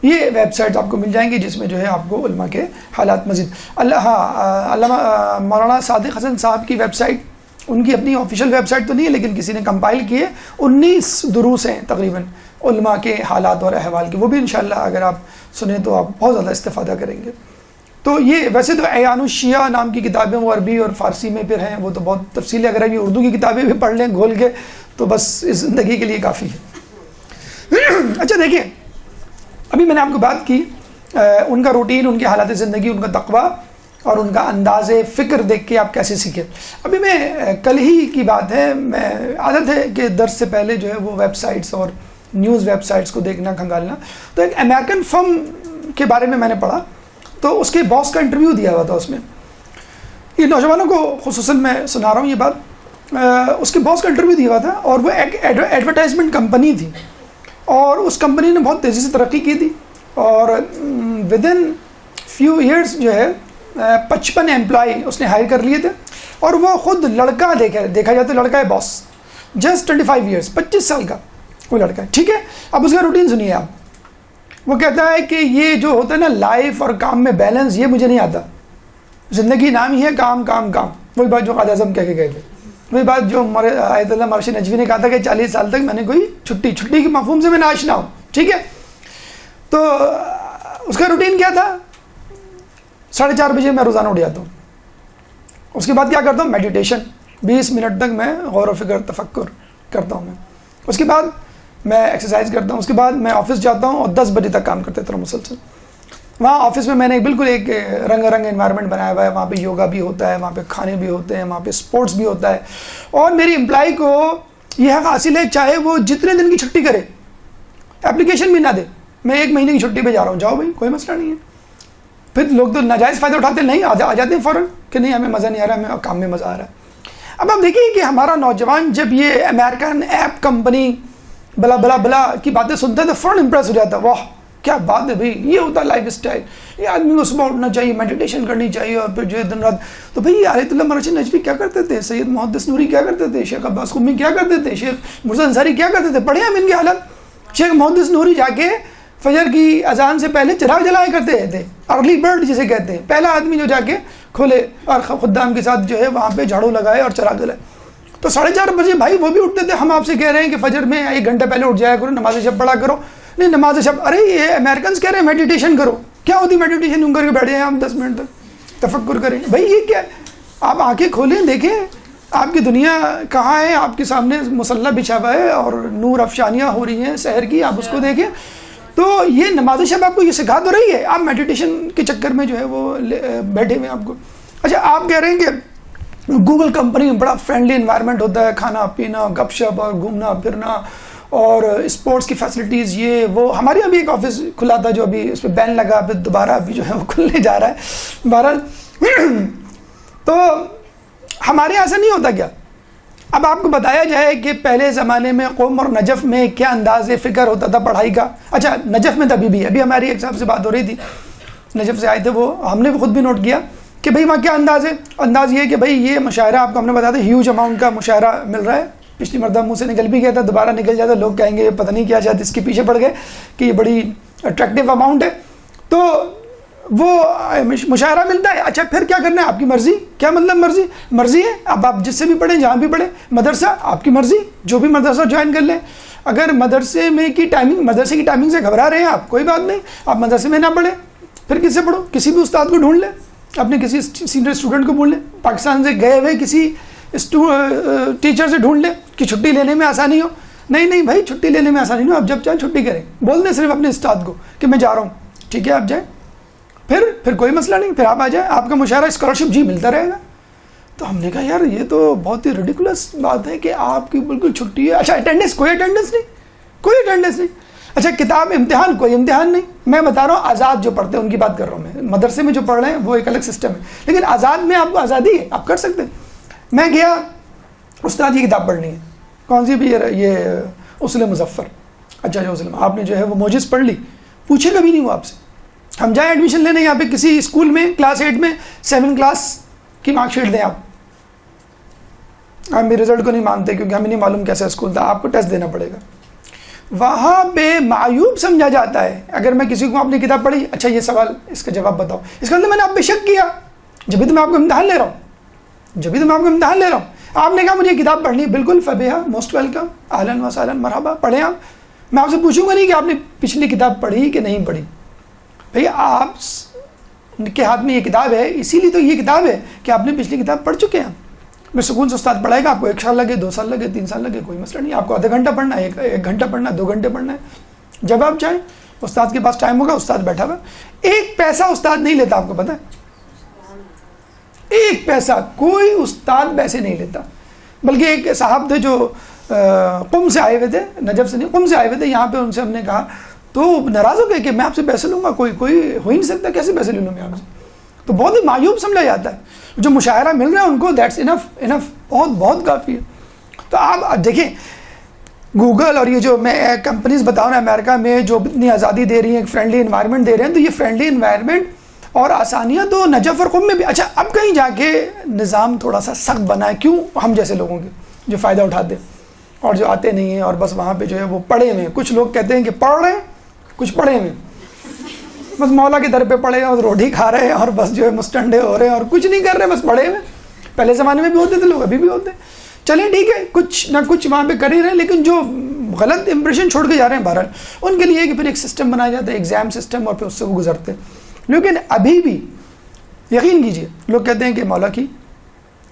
یہ ویب سائٹس آپ کو مل جائیں گی جس میں جو ہے آپ کو علماء کے حالات مزید. علامہ مولانا صادق حسن صاحب کی ویب سائٹ، ان کی اپنی آفیشیل ویب سائٹ تو نہیں ہے لیکن کسی نے کمپائل کیے، 19 دروس ہیں تقریباً علماء کے حالات اور احوال کے، وہ بھی انشاءاللہ اگر آپ سنیں تو آپ بہت زیادہ استفادہ کریں گے. تو یہ ویسے تو اعیان الشیعہ نام کی کتابیں وہ عربی اور فارسی میں پھر ہیں، وہ تو بہت تفصیل ہے، اگر ابھی اردو کی کتابیں بھی پڑھ لیں گھول کے تو بس اس زندگی کے لیے کافی ہے. اچھا دیکھیں، ابھی میں نے آپ کو بات کی ان کا روٹین، ان کے حالات زندگی، ان کا تقویٰ اور ان کا انداز فکر دیکھ کے آپ کیسے سیکھیں. ابھی میں کل ہی کی بات ہے، میں عادت ہے کہ درس سے پہلے جو ہے وہ ویب سائٹس اور نیوز ویب سائٹس کو دیکھنا کھنگالنا. تو ایک امریکن فرم کے بارے میں نے پڑھا، تو اس کے باس کا انٹرویو دیا ہوا تھا. اس میں یہ نوجوانوں کو خصوصاً میں سنا رہا ہوں یہ بات، اس کے باس کا انٹرویو دیا ہوا تھا اور وہ ایک ایڈورٹائزمنٹ کمپنی تھی، اور اس کمپنی نے بہت تیزی سے ترقی کی تھی، اور ود ان فیو ایئرس جو ہے 55 امپلائی اس نے ہائر کر لیے تھے. اور وہ خود لڑکا دیکھا جاتا ہے، لڑکا ہے باس، جسٹ 25 ایئرس، 25 سال کا وہ لڑکا ہے. ٹھیک ہے، اب اس کا روٹین سنیے آپ. وہ کہتا ہے کہ یہ جو ہوتا ہے نا لائف اور کام میں بیلنس، یہ مجھے نہیں آتا. زندگی نام ہی ہے کام کام کام. وہی بات جو قائد اعظم کہہ کے گئے تھے، وہی بات جو آیت اللہ مرشد نجوی نے کہا تھا کہ 40 سال تک میں نے کوئی چھٹی کے مفہوم سے میں ناشنا ہوں. ٹھیک ہے، تو اس کا روٹین کیا تھا؟ 4:30 بجے میں روزانہ اٹھ جاتا ہوں. اس کے بعد کیا کرتا ہوں؟ میڈیٹیشن، 20 منٹ تک میں غور و فکر تفکر کرتا ہوں. اس کے بعد میں ایکسرسائز کرتا ہوں. اس کے بعد میں آفس جاتا ہوں اور 10 بجے تک کام کرتا رہتا ہوں مسلسل. وہاں آفس میں نے بالکل ایک رنگ انوائرمنٹ بنایا ہوا ہے. وہاں پہ یوگا بھی ہوتا ہے، وہاں پہ کھانے بھی ہوتے ہیں، وہاں پہ اسپورٹس بھی ہوتا ہے. اور میری امپلائی کو یہ حق حاصل ہے چاہے وہ جتنے دن کی چھٹی کرے، اپلیکیشن بھی نہ دے، میں 1 مہینے کی چھٹی پہ جا رہا ہوں، جاؤ بھائی، کوئی مسئلہ نہیں ہے. پھر لوگ تو ناجائز فائدہ اٹھاتے نہیں، آ جاتے ہیں فوراً کہ نہیں ہمیں مزہ نہیں آ رہا، ہمیں کام میں مزہ آ رہا ہے. اب آپ دیکھیے کہ ہمارا نوجوان جب یہ امریکن ایپ کمپنی بلا بلا بلا کی باتیں سنتا ہے تو فوراً امپریس ہو جاتا ہے, واہ کیا بات ہے بھائی, یہ ہوتا ہے لائف اسٹائل, یہ آدمی کو صبح اٹھنا چاہیے, میڈیٹیشن کرنی چاہیے, اور پھر جو ہے دن رات. تو بھائی آیت اللہ مرشد نجفی کیا کرتے تھے, سید محدث نوری کیا کرتے تھے, شیخ عباس قمی کیا کرتے تھے, شیخ مرزا انصاری کیا کرتے تھے, پڑھے ہم ان کی حالت. شیخ محدث نوری جا کے فجر کی اذان سے پہلے چراغ جلایا کرتے تھے, ارلی برڈ جسے کہتے ہیں, پہلا آدمی جو جا کے کھولے اور خدام کے ساتھ جو ہے وہاں پہ جھاڑو لگائے اور چراغ جلائے. تو 4:30 بجے بھائی وہ بھی اٹھتے تھے. ہم آپ سے کہہ رہے ہیں کہ فجر میں 1 گھنٹہ پہلے اٹھ جایا کرو, نماز شب پڑھا کرو. نہیں نماز شب, ارے یہ امریکنز کہہ رہے ہیں میڈیٹیشن کرو. کیا ہوتی میڈیٹیشن, یوں کر کے بیٹھے ہیں آپ 10 منٹ تک تفکر کریں. بھائی یہ کیا ہے, آپ آنکھیں کھولیں دیکھیں آپ کی دنیا کہاں ہے, آپ کے سامنے مصلی بچھا ہوا ہے اور نور افشانیاں ہو رہی ہیں سحر کی, آپ اس کو دیکھیں. تو یہ نماز شب آپ کو یہ سکھا تو رہی ہے, آپ میڈیٹیشن کے چکر میں جو ہے وہ بیٹھے ہوئے ہیں آپ کو. اچھا آپ کہہ رہے ہیں کہ گوگل کمپنی میں بڑا فرینڈلی انوائرمنٹ ہوتا ہے, کھانا پینا گپ شپ اور گھومنا پھرنا اور اسپورٹس کی فیسلٹیز یہ وہ. ہمارے یہاں بھی ایک آفس کھلا تھا جو ابھی اس پہ بین لگا, پھر دوبارہ ابھی جو ہے وہ کھلنے جا رہا ہے. بہرحال تو ہمارے یہاں ایسا نہیں ہوتا کیا. اب آپ کو بتایا جائے کہ پہلے زمانے میں قم اور نجف میں کیا انداز فکر ہوتا تھا پڑھائی کا. اچھا نجف میں تو ابھی ہماری ایک صاحب سے بات ہو رہی تھی, نجف سے آئے تھے, وہ ہم نے خود بھی نوٹ کیا کہ بھائی وہاں کیا انداز ہے. انداز یہ ہے کہ بھائی یہ مشاعرہ آپ کو ہم نے بتایا تھا ہیوج اماؤنٹ کا مشاعرہ مل رہا ہے. پچھلی مرتبہ منہ سے نکل بھی گیا تھا, دوبارہ نکل جاتا, لوگ کہیں گے پتہ نہیں کیا, شاید اس کے پیچھے پڑ گئے کہ یہ بڑی اٹریکٹیو اماؤنٹ ہے. تو وہ مشاعرہ ملتا ہے. اچھا پھر کیا کرنا ہے, آپ کی مرضی. کیا مطلب مرضی؟ مرضی ہے اب آپ جس سے بھی پڑھیں, جہاں بھی پڑھیں. مدرسہ آپ کی مرضی, جو بھی مدرسہ جوائن کر لیں. اگر مدرسے کی ٹائمنگ سے گھبرا رہے ہیں آپ, کوئی بات نہیں, آپ مدرسے میں نہ پڑھیں, پھر کس سے پڑھو, کسی بھی استاد کو ڈھونڈ لیں, اپنے کسی سینئر اسٹوڈنٹ کو بول لیں, پاکستان سے گئے ہوئے کسی ٹیچر سے ڈھونڈ لیں کہ چھٹی لینے میں آسانی ہو. نہیں بھائی چھٹی لینے میں آسانی نہیں ہو, آپ جب چاہیں چھٹی کریں, بول دیں صرف اپنے استاد کو کہ میں جا رہا ہوں, ٹھیک ہے آپ جائیں, پھر کوئی مسئلہ نہیں, پھر آپ آ جائیں, آپ کا مشاعرہ اسکالرشپ جی ملتا رہے گا. تو ہم نے کہا یار یہ تو بہت ہی ریڈیکولس بات ہے کہ آپ کی بالکل چھٹی ہے. اچھا اٹینڈنس, کوئی اٹینڈنس نہیں. اچھا کتاب امتحان, کوئی امتحان نہیں. میں بتا رہا ہوں آزاد جو پڑھتے ہیں ان کی بات کر رہا ہوں میں, مدرسے میں جو پڑھ رہے ہیں وہ ایک الگ سسٹم ہے, لیکن آزاد میں آپ کو آزادی ہے, آپ کر سکتے ہیں. میں گیا, استاد یہ کتاب پڑھنی ہے, کون سی بھی, یہ اصول مظفر. اچھا جو اصول آپ نے جو ہے وہ موجز پڑھ لی, پوچھے کبھی نہیں وہ آپ سے. ہم جائیں ایڈمیشن لینے یہاں پہ کسی اسکول میں, کلاس 8 میں 7 کلاس کی مارک شیٹ دیں آپ, ہم بھی رزلٹ کو نہیں مانتے کیونکہ ہمیں نہیں معلوم کیسا اسکول تھا, آپ کو ٹیسٹ دینا پڑے گا. وہاں پہ معیوب سمجھا جاتا ہے اگر میں کسی کو اپنی کتاب پڑھی, اچھا یہ سوال اس کا جواب بتاؤ, اس کا مطلب میں نے آپ پہ شک کیا, جبھی تو میں آپ کو امتحان لے رہا ہوں. آپ نے کہا مجھے یہ کتاب پڑھنی ہے, بالکل فبیہا, موسٹ ویلکم, اہلاً و سہلاً, مرحبا, پڑھیں آپ. میں آپ سے پوچھوں گا نہیں کہ آپ نے پچھلی کتاب پڑھی کہ نہیں پڑھی. بھئی آپ کے ہاتھ میں یہ کتاب ہے, اسی لیے تو یہ کتاب ہے کہ آپ نے پچھلی کتاب پڑھ چکے ہیں. میں سکون سے استاد پڑھائے گا, آپ کو 1 سال لگے, 2 سال لگے, 3 سال لگے, کوئی مسئلہ نہیں. آپ کو آدھا گھنٹہ پڑھنا ہے, 1 گھنٹہ پڑھنا ہے, 2 گھنٹے پڑھنا ہے, جب آپ چاہیں. استاد کے پاس ٹائم ہوگا, استاد بیٹھا ہوا, 1 پیسہ استاد نہیں لیتا, آپ کو پتہ ہے, 1 پیسہ کوئی استاد پیسے نہیں لیتا. بلکہ ایک صاحب تھے جو قم سے آئے ہوئے تھے, نجف سے نہیں, قم سے آئے ہوئے تھے یہاں پہ, ان سے ہم نے کہا تو ناراض ہو گئے کہ میں آپ سے پیسے لوں گا, کوئی ہو ہی نہیں سکتا, کیسے پیسے لے لوں میں آپ سے. تو بہت ہی معیوب سمجھا جاتا ہے. جو مشاعرہ مل رہا ہے ان کو دیٹس انف, بہت کافی ہے. تو آپ دیکھیں گوگل اور یہ جو میں کمپنیز بتاؤں نا امریکہ میں جو اتنی آزادی دے رہی ہیں, ایک فرینڈلی انوائرمنٹ دے رہے ہیں, تو یہ فرینڈلی انوائرمنٹ اور آسانیاں تو نجف اور قم میں بھی. اچھا اب کہیں جا کے نظام تھوڑا سا سخت بنا ہے, کیوں؟ ہم جیسے لوگوں کے جو فائدہ اٹھاتے ہیں اور جو آتے نہیں ہیں اور بس وہاں پہ جو ہے وہ پڑھے ہوئے ہیں. کچھ لوگ کہتے ہیں کہ پڑھ رہے ہیں, کچھ پڑھے ہوئے ہیں, بس مولا کے در پہ پڑے ہیں اور روٹی کھا رہے ہیں اور بس جو ہے مستنڈے ہو رہے ہیں اور کچھ نہیں کر رہے, بس پڑھے ہوئے. پہلے زمانے میں بھی ہوتے تھے لوگ, ابھی بھی ہوتے ہیں. چلیں ٹھیک ہے, کچھ نہ کچھ وہاں پہ کر ہی رہے ہیں, لیکن جو غلط امپریشن چھوڑ کے جا رہے ہیں بہرحال ان کے لیے کہ پھر ایک سسٹم بنایا جاتا ہے, ایگزام سسٹم, اور پھر اس سے وہ گزرتے ہیں. لیکن ابھی بھی یقین کیجئے لوگ کہتے ہیں کہ مولا کی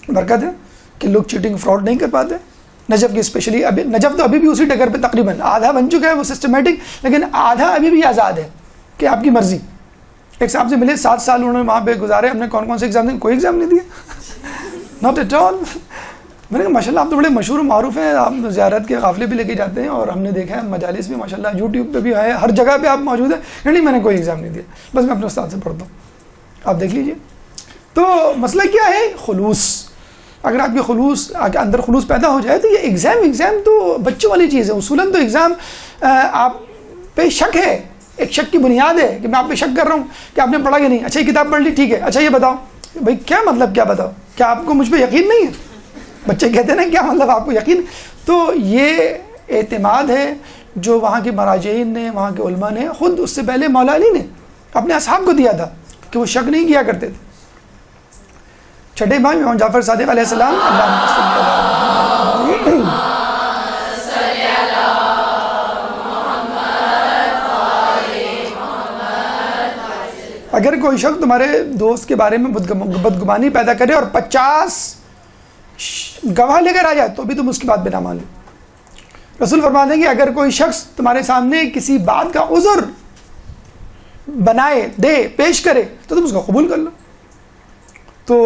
برکت ہے کہ لوگ چیٹنگ فراڈ نہیں کر پاتے. نجف کی اسپیشلی, ابھی نجف تو ابھی بھی اسی ٹکر پہ تقریباً آدھا بن چکا ہے وہ سسٹمیٹک, لیکن آدھا ابھی بھی آزاد ہے کہ آپ کی مرضی. ایک صاحب سے ملے, 7 سال انہوں نے وہاں پہ گزارے, ہم نے کون سے ایگزام دیں, کوئی ایگزام نہیں دیا, ناٹ ایٹ آل. میں نے کہا ماشاء اللہ آپ تو بڑے مشہور و معروف ہیں, آپ زیارت کے قافلے بھی لے کے جاتے ہیں اور ہم نے دیکھا ہے مجالس بھی ماشاء اللہ یوٹیوب پہ بھی ہے, ہر جگہ پہ آپ موجود ہیں. نہیں میں نے کوئی ایگزام نہیں دیا, بس میں اپنے استاد سے پڑھتا ہوں, آپ دیکھ لیجیے. تو مسئلہ کیا ہے؟ خلوص. اگر آپ کے خلوص کے اندر خلوص پیدا ہو جائے تو یہ ایگزام تو بچوں والی چیز ہے. اصولاً تو ایگزام آپ پہ شک ہے, ایک شک کی بنیاد ہے کہ میں آپ پہ شک کر رہا ہوں کہ آپ نے پڑھا کہ نہیں. اچھا یہ کتاب پڑھ لی, ٹھیک ہے, اچھا یہ بتاؤ بھائی کیا مطلب, کیا بتاؤ, کیا آپ کو مجھ پہ یقین نہیں ہے؟ بچے کہتے ہیں نا کیا مطلب آپ کو یقین. تو یہ اعتماد ہے جو وہاں کے مراجعین نے, وہاں کے علماء نے, خود اس سے پہلے مولا علی نے اپنے اصحاب کو دیا تھا کہ وہ شک نہیں کیا کرتے تھے. چھٹے امام امام جعفر صادق علیہ السلام, اگر کوئی شخص تمہارے دوست کے بارے میں بدگمانی پیدا کرے اور 50 گواہ لے کر آ جائے تو بھی تم اس کی بات بنا مان لو. رسول فرماتے ہیں کہ اگر کوئی شخص تمہارے سامنے کسی بات کا عذر بنائے, دے, پیش کرے تو تم اس کو قبول کر لو. تو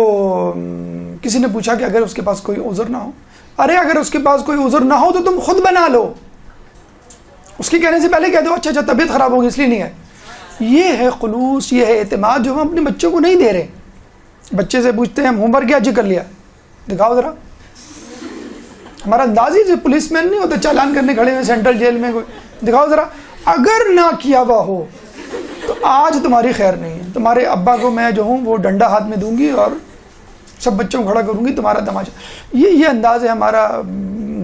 کسی نے پوچھا کہ اگر اس کے پاس کوئی عذر نہ ہو, ارے اگر اس کے پاس کوئی عذر نہ ہو تو تم خود بنا لو, اس کے کہنے سے پہلے کہہ دو اچھا طبیعت خراب ہوگی اس لیے نہیں ہے. یہ ہے خلوص, یہ ہے اعتماد جو ہم اپنے بچوں کو نہیں دے رہے. بچے سے پوچھتے ہیں ہم ہوم ورک کیا جی کر لیا, دکھاؤ ذرا. ہمارا انداز ہی پولیس مین نہیں ہوتا چالان کرنے کھڑے ہوئے سینٹرل جیل میں, کوئی دکھاؤ ذرا. اگر نہ کیا ہوا ہو تو آج تمہاری خیر نہیں ہے. تمہارے ابا کو میں جو ہوں وہ ڈنڈا ہاتھ میں دوں گی اور سب بچوں کو کھڑا کروں گی, تمہارا تماشا. یہ انداز ہے ہمارا.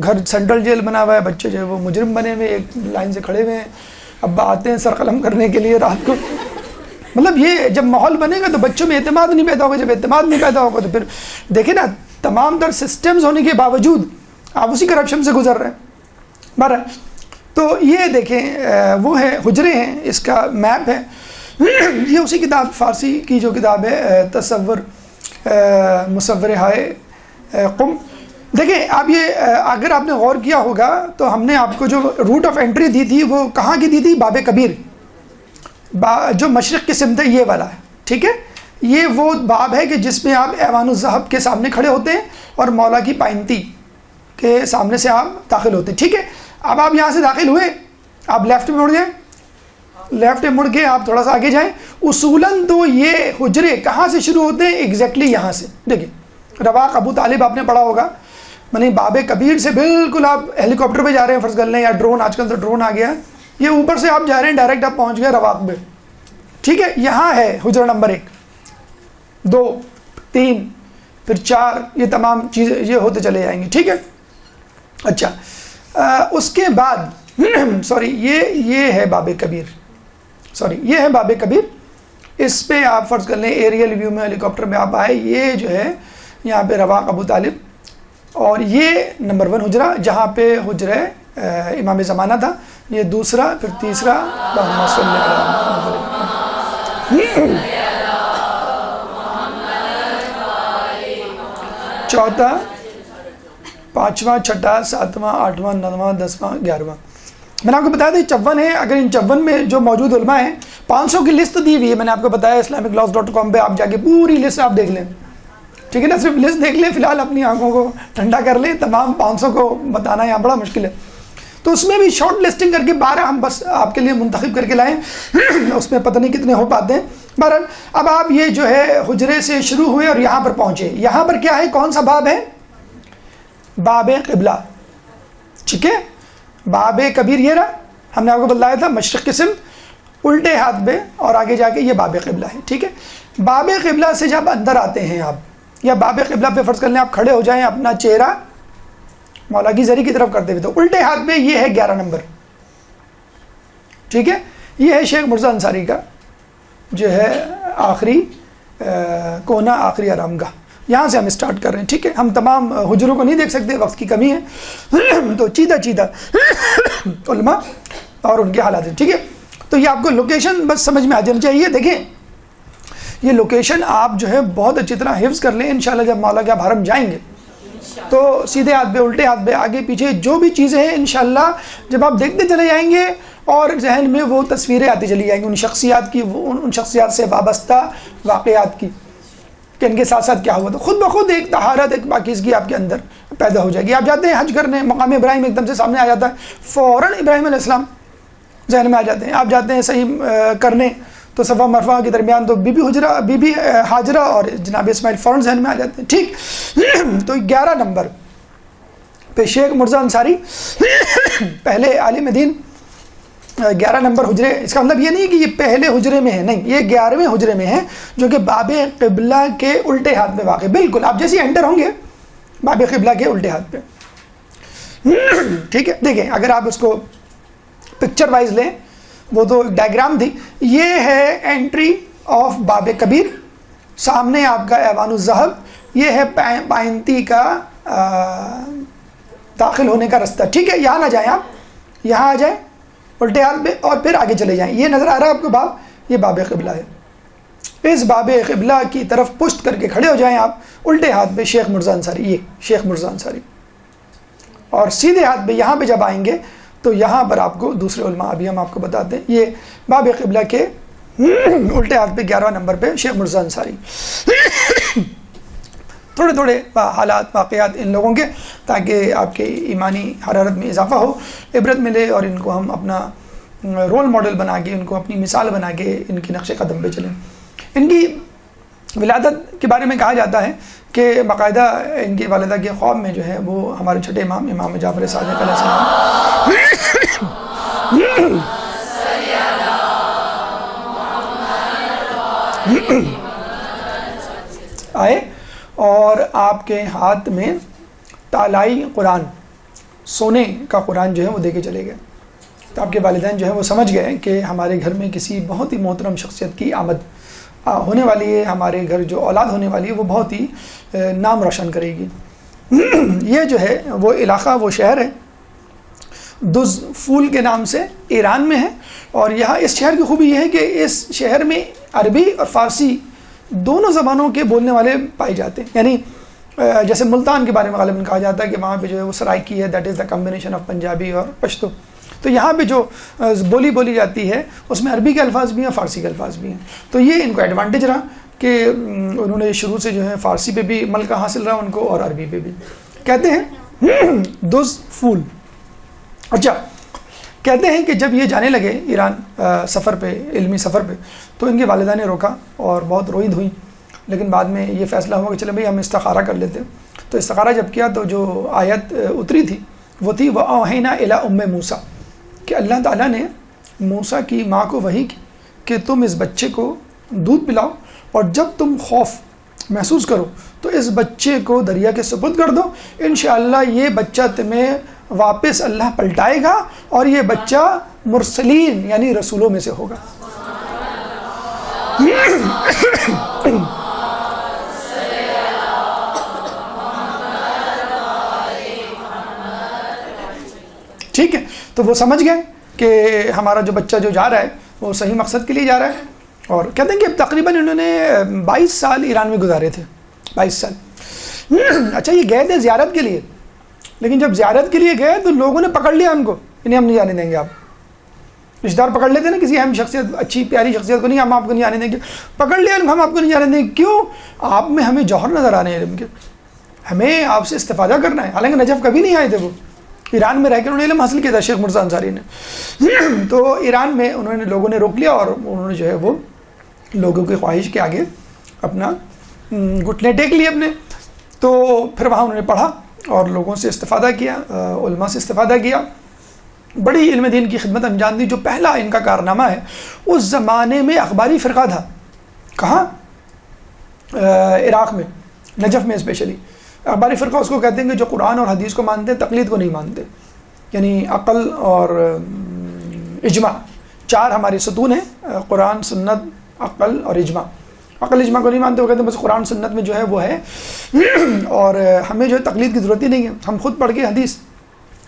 گھر سینٹرل جیل بنا ہوا ہے, بچے جو ہے وہ مجرم بنے ہوئے ایک لائن سے کھڑے ہوئے ہیں, ابا آتے ہیں سر قلم کرنے کے لیے رات کو. مطلب یہ جب ماحول بنے گا تو بچوں میں اعتماد نہیں پیدا ہوگا. جب اعتماد نہیں پیدا ہوگا تو پھر دیکھیں نا, تمام تر سسٹمز ہونے کے باوجود آپ اسی کرپشن سے گزر رہے ہیں. بہرحال تو یہ دیکھیں وہ ہے حجرے ہیں, اس کا میپ ہے. یہ اسی کتاب فارسی کی جو کتاب ہے تصور مصور ہائے قم. دیکھیں آپ یہ اگر آپ نے غور کیا ہوگا تو ہم نے آپ کو جو روٹ آف انٹری دی تھی وہ کہاں کی دی تھی؟ باب کبیر, جو مشرق کی سمت ہے یہ والا ہے, ٹھیک ہے. یہ وہ باب ہے کہ جس میں آپ ایوان الذہب کے سامنے کھڑے ہوتے ہیں اور مولا کی پائنتی کے سامنے سے آپ داخل ہوتے ہیں, ٹھیک ہے. اب آپ یہاں سے داخل ہوئے, آپ لیفٹ میں مڑ جائیں, لیفٹ میں مڑ کے آپ تھوڑا سا آگے جائیں. اصولاً تو یہ حجرے کہاں سے شروع ہوتے ہیں؟ ایگزیکٹلی یہاں سے. دیکھیں رواق ابو طالب آپ نے پڑھا ہوگا, یعنی باب کبیر سے بالکل آپ ہیلی کاپٹر پہ جا رہے ہیں فرض کر لیں, یا ڈرون, آج کل تو ڈرون آ گیا, یہ اوپر سے آپ جا رہے ہیں ڈائریکٹ آپ پہنچ گئے رواق میں, ٹھیک ہے. یہاں ہے حجرہ نمبر 1, 2, 3, پھر 4, یہ تمام چیزیں یہ ہوتے چلے جائیں گے, ٹھیک ہے. اچھا اس کے بعد سوری یہ ہے باب کبیر, یہ ہے باب کبیر. اس پہ آپ فرض کر لیں ایریل ویو میں ہیلی کاپٹر میں آپ آئے, یہ جو ہے یہاں پہ رواق ابو طالب, اور یہ نمبر 1 حجرہ جہاں پہ حجرہ امام زمانہ تھا. یہ دوسرا, پھر تیسرا, چوتھا, 5واں, 6واں, 7واں, 8واں, 9واں, 10واں, 11واں. میں نے آپ کو بتایا تھا 54 ہے. اگر ان 54 میں جو موجود علماء ہیں, 500 کی لسٹ دی ہوئی ہے, میں نے آپ کو بتایا islamiclaws.com پہ آپ جا کے پوری لسٹ آپ دیکھ لیں, ٹھیک ہے نا. صرف لسٹ دیکھ لیں, فی الحال اپنی آنکھوں کو ٹھنڈا کر لیں. تمام 500 کو بتانا یہاں بڑا مشکل ہے, تو اس میں بھی شارٹ لسٹنگ کر کے 12 ہم بس آپ کے لیے منتخب کر کے لائیں. اس میں پتہ نہیں کتنے ہو پاتے ہیں. بہرحال اب آپ یہ جو ہے حجرے سے شروع ہوئے اور یہاں پر پہنچے. یہاں پر کیا ہے, کون سا باب ہے؟ باب قبلہ, ٹھیک ہے. باب کبیر یہ رہا, ہم نے آپ کو بتلایا تھا مشرق کی سمت الٹے ہاتھ پہ, اور آگے جا کے یہ باب قبلہ ہے, ٹھیک ہے. باب قبلہ سے جب اندر آتے ہیں آپ, یا باب قبلہ پہ فرض کر لیں آپ کھڑے ہو جائیں, اپنا چہرہ مولا کی زری کی طرف کرتے ہوئے, تو الٹے ہاتھ میں یہ ہے 11 نمبر, ٹھیک ہے. یہ ہے شیخ مرزا انصاری کا جو ہے آخری کونا, آخری آرام گاہ. یہاں سے ہم اسٹارٹ کر رہے ہیں, ٹھیک ہے. ہم تمام حجروں کو نہیں دیکھ سکتے, وقت کی کمی ہے, تو چیدہ علماء اور ان کے حالات ہیں, ٹھیک ہے. تو یہ آپ کو لوکیشن بس سمجھ میں آ جانی چاہیے. دیکھیں یہ لوکیشن آپ جو ہے بہت اچھی طرح حفظ کر لیں. انشاءاللہ جب مولا کے آپ حرم جائیں گے تو سیدھے ہاتھ پہ, الٹے ہاتھ پہ, آگے پیچھے جو بھی چیزیں ہیں انشاءاللہ جب آپ دیکھتے چلے جائیں گے اور ذہن میں وہ تصویریں آتی چلی جائیں گی ان شخصیات کی, ان شخصیات سے وابستہ واقعات کی, کہ ان کے ساتھ ساتھ کیا ہوا. تو خود بخود ایک طہارت, ایک پاکیزگی آپ کے اندر پیدا ہو جائے گی. آپ جاتے ہیں حج کرنے, مقام ابراہیم ایک دم سے سامنے آ جاتا ہے, فوراً ابراہیم علیہ السلام ذہن میں آ جاتے ہیں. آپ جاتے ہیں صحیح کرنے تو صفا مرفا کے درمیان تو بی بی ہاجرہ اور جناب اسماعیل فوراً ذہن میں آ جاتے ہیں. ٹھیک. تو 11 نمبر پہ شیخ مرزا انصاری پہلے عالم دین. 11 نمبر حجرے، اس کا مطلب یہ نہیں کہ یہ پہلے حجرے میں ہے، نہیں، یہ 11ویں حجرے میں ہے جو کہ باب قبلہ کے الٹے ہاتھ میں واقع. بالکل آپ جیسے انٹر ہوں گے باب قبلہ کے الٹے ہاتھ پہ. ٹھیک ہے. دیکھیں اگر آپ اس کو پکچر وائز لیں، وہ تو ڈائیگرام تھی. یہ ہے انٹری آف باب کبیر، سامنے آپ کا ایوان الذہب، یہ ہے پائنتی کا داخل ہونے کا رستہ. ٹھیک ہے. یہاں نہ جائیں، آپ یہاں آ جائیں الٹے ہاتھ پہ اور پھر آگے چلے جائیں. یہ نظر آ رہا ہے آپ کو باب، یہ باب قبلہ ہے. اس باب قبلہ کی طرف پشت کر کے کھڑے ہو جائیں آپ. الٹے ہاتھ پہ شیخ مرزا انصاری، یہ شیخ مرزا انصاری. اور سیدھے ہاتھ پہ یہاں پہ جب آئیں گے تو یہاں پر آپ کو دوسرے علماء ابھی ہم آپ کو بتاتے ہیں. یہ باب قبلہ کے الٹے ہاتھ پہ 11 نمبر پہ شیخ مرزا انصاری. تھوڑے تھوڑے حالات واقعات ان لوگوں کے، تاکہ آپ کے ایمانی حرارت میں اضافہ ہو، عبرت ملے، اور ان کو ہم اپنا رول ماڈل بنا کے، ان کو اپنی مثال بنا کے ان کے نقش قدم پہ چلیں. ان کی ولادت کے بارے میں کہا جاتا ہے کہ باقاعدہ ان کی والدہ کے خواب میں جو ہے وہ ہمارے چھٹے امام جعفر صادق علیہ السلام آئے اور آپ کے ہاتھ میں تالائی قرآن، سونے کا قرآن جو ہے وہ دے کے چلے گئے. تو آپ کے والدین جو ہے وہ سمجھ گئے کہ ہمارے گھر میں کسی بہت ہی محترم شخصیت کی آمد ہونے والی ہے، ہمارے گھر جو اولاد ہونے والی ہے وہ بہت ہی نام روشن کرے گی. یہ جو ہے وہ علاقہ، وہ شہر ہے دز پھول کے نام سے، ایران میں ہے. اور یہاں اس شہر کی خوبی یہ ہے کہ اس شہر میں عربی اور فارسی دونوں زبانوں کے بولنے والے پائے جاتے ہیں. یعنی جیسے ملتان کے بارے میں غالباً کہا جاتا ہے کہ وہاں پہ جو ہے وہ سرائکی ہے، that is the combination of Punjabi اور پشتو. تو یہاں پہ جو بولی جاتی ہے اس میں عربی کے الفاظ بھی ہیں، فارسی کے الفاظ بھی ہیں. تو یہ ان کو ایڈوانٹیج رہا کہ انہوں نے شروع سے جو ہے فارسی پہ بھی ملکہ حاصل رہا ان کو، اور عربی پہ بھی. کہتے ہیں دز پھول. اچھا، کہتے ہیں کہ جب یہ جانے لگے ایران سفر پہ، علمی سفر پہ، تو ان کے والدہ نے روکا اور بہت روئی دھوئی. لیکن بعد میں یہ فیصلہ ہوا کہ چلے بھائی ہم استخارہ کر لیتے. تو استخارہ جب کیا تو جو آیت اتری تھی وہ تھی وَأَوْحَيْنَا إِلَىٰ أُمِّ مُوسَىٰ، کہ اللہ تعالیٰ نے موسیٰ کی ماں کو وحی کی کہ تم اس بچے کو دودھ پلاؤ، اور جب تم خوف محسوس کرو تو اس بچے کو دریا کے سپرد کر دو. انشاءاللہ یہ بچہ تمہیں واپس اللہ پلٹائے گا، اور یہ بچہ مرسلین یعنی رسولوں میں سے ہوگا. ٹھیک ہے. تو وہ سمجھ گئے کہ ہمارا جو بچہ جو جا رہا ہے وہ صحیح مقصد کے لیے جا رہا ہے. اور کہتے ہیں کہ تقریباً انہوں نے 22 سال ایران میں گزارے تھے. 22 سال. اچھا، یہ گئے تھے زیارت کے لیے، لیکن جب زیارت کے لیے گئے تو لوگوں نے پکڑ لیا ان کو، انہیں ہم نہیں جانے دیں گے. آپ رشتہ دار پکڑ لیتے نا کسی اہم شخصیت، اچھی پیاری شخصیت کو، نہیں ہم آپ کو نہیں جانے دیں گے. پکڑ لیا ہم آپ کو نہیں جانے دیں گے. کیوں؟ آپ میں ہمیں جوہر نظر آ رہے ہیں علم کے، ہمیں آپ سے استفادہ کرنا ہے. حالانکہ نجف کبھی نہیں آئے تھے، وہ ایران میں رہ کے انہوں نے علم حاصل کیا تھا شیخ مرزا انصاری نے. تو ایران میں انہوں نے لوگوں نے روک لیا، اور انہوں نے جو ہے وہ لوگوں کی خواہش کے آگے اپنا گھٹنے ٹیک لیے اپنے. تو پھر وہاں انہوں نے پڑھا اور لوگوں سے استفادہ کیا، علماء سے استفادہ کیا، بڑی علم دین کی خدمت انجام دی. جو پہلا ان کا کارنامہ ہے، اس زمانے میں اخباری فرقہ تھا. کہاں؟ عراق میں، نجف میں اسپیشلی. اخباری فرقہ اس کو کہتے ہیں کہ جو قرآن اور حدیث کو مانتے ہیں، تقلید کو نہیں مانتے. یعنی عقل اور اجماع، 4 ہمارے ستون ہیں، قرآن، سنت، عقل اور اجماع. عقل اجماع کو نہیں مانتے، وہ کہتے ہیں بس قرآن سنت میں جو ہے وہ ہے، اور ہمیں جو ہے تقلید کی ضرورت ہی نہیں ہے، ہم خود پڑھ کے حدیث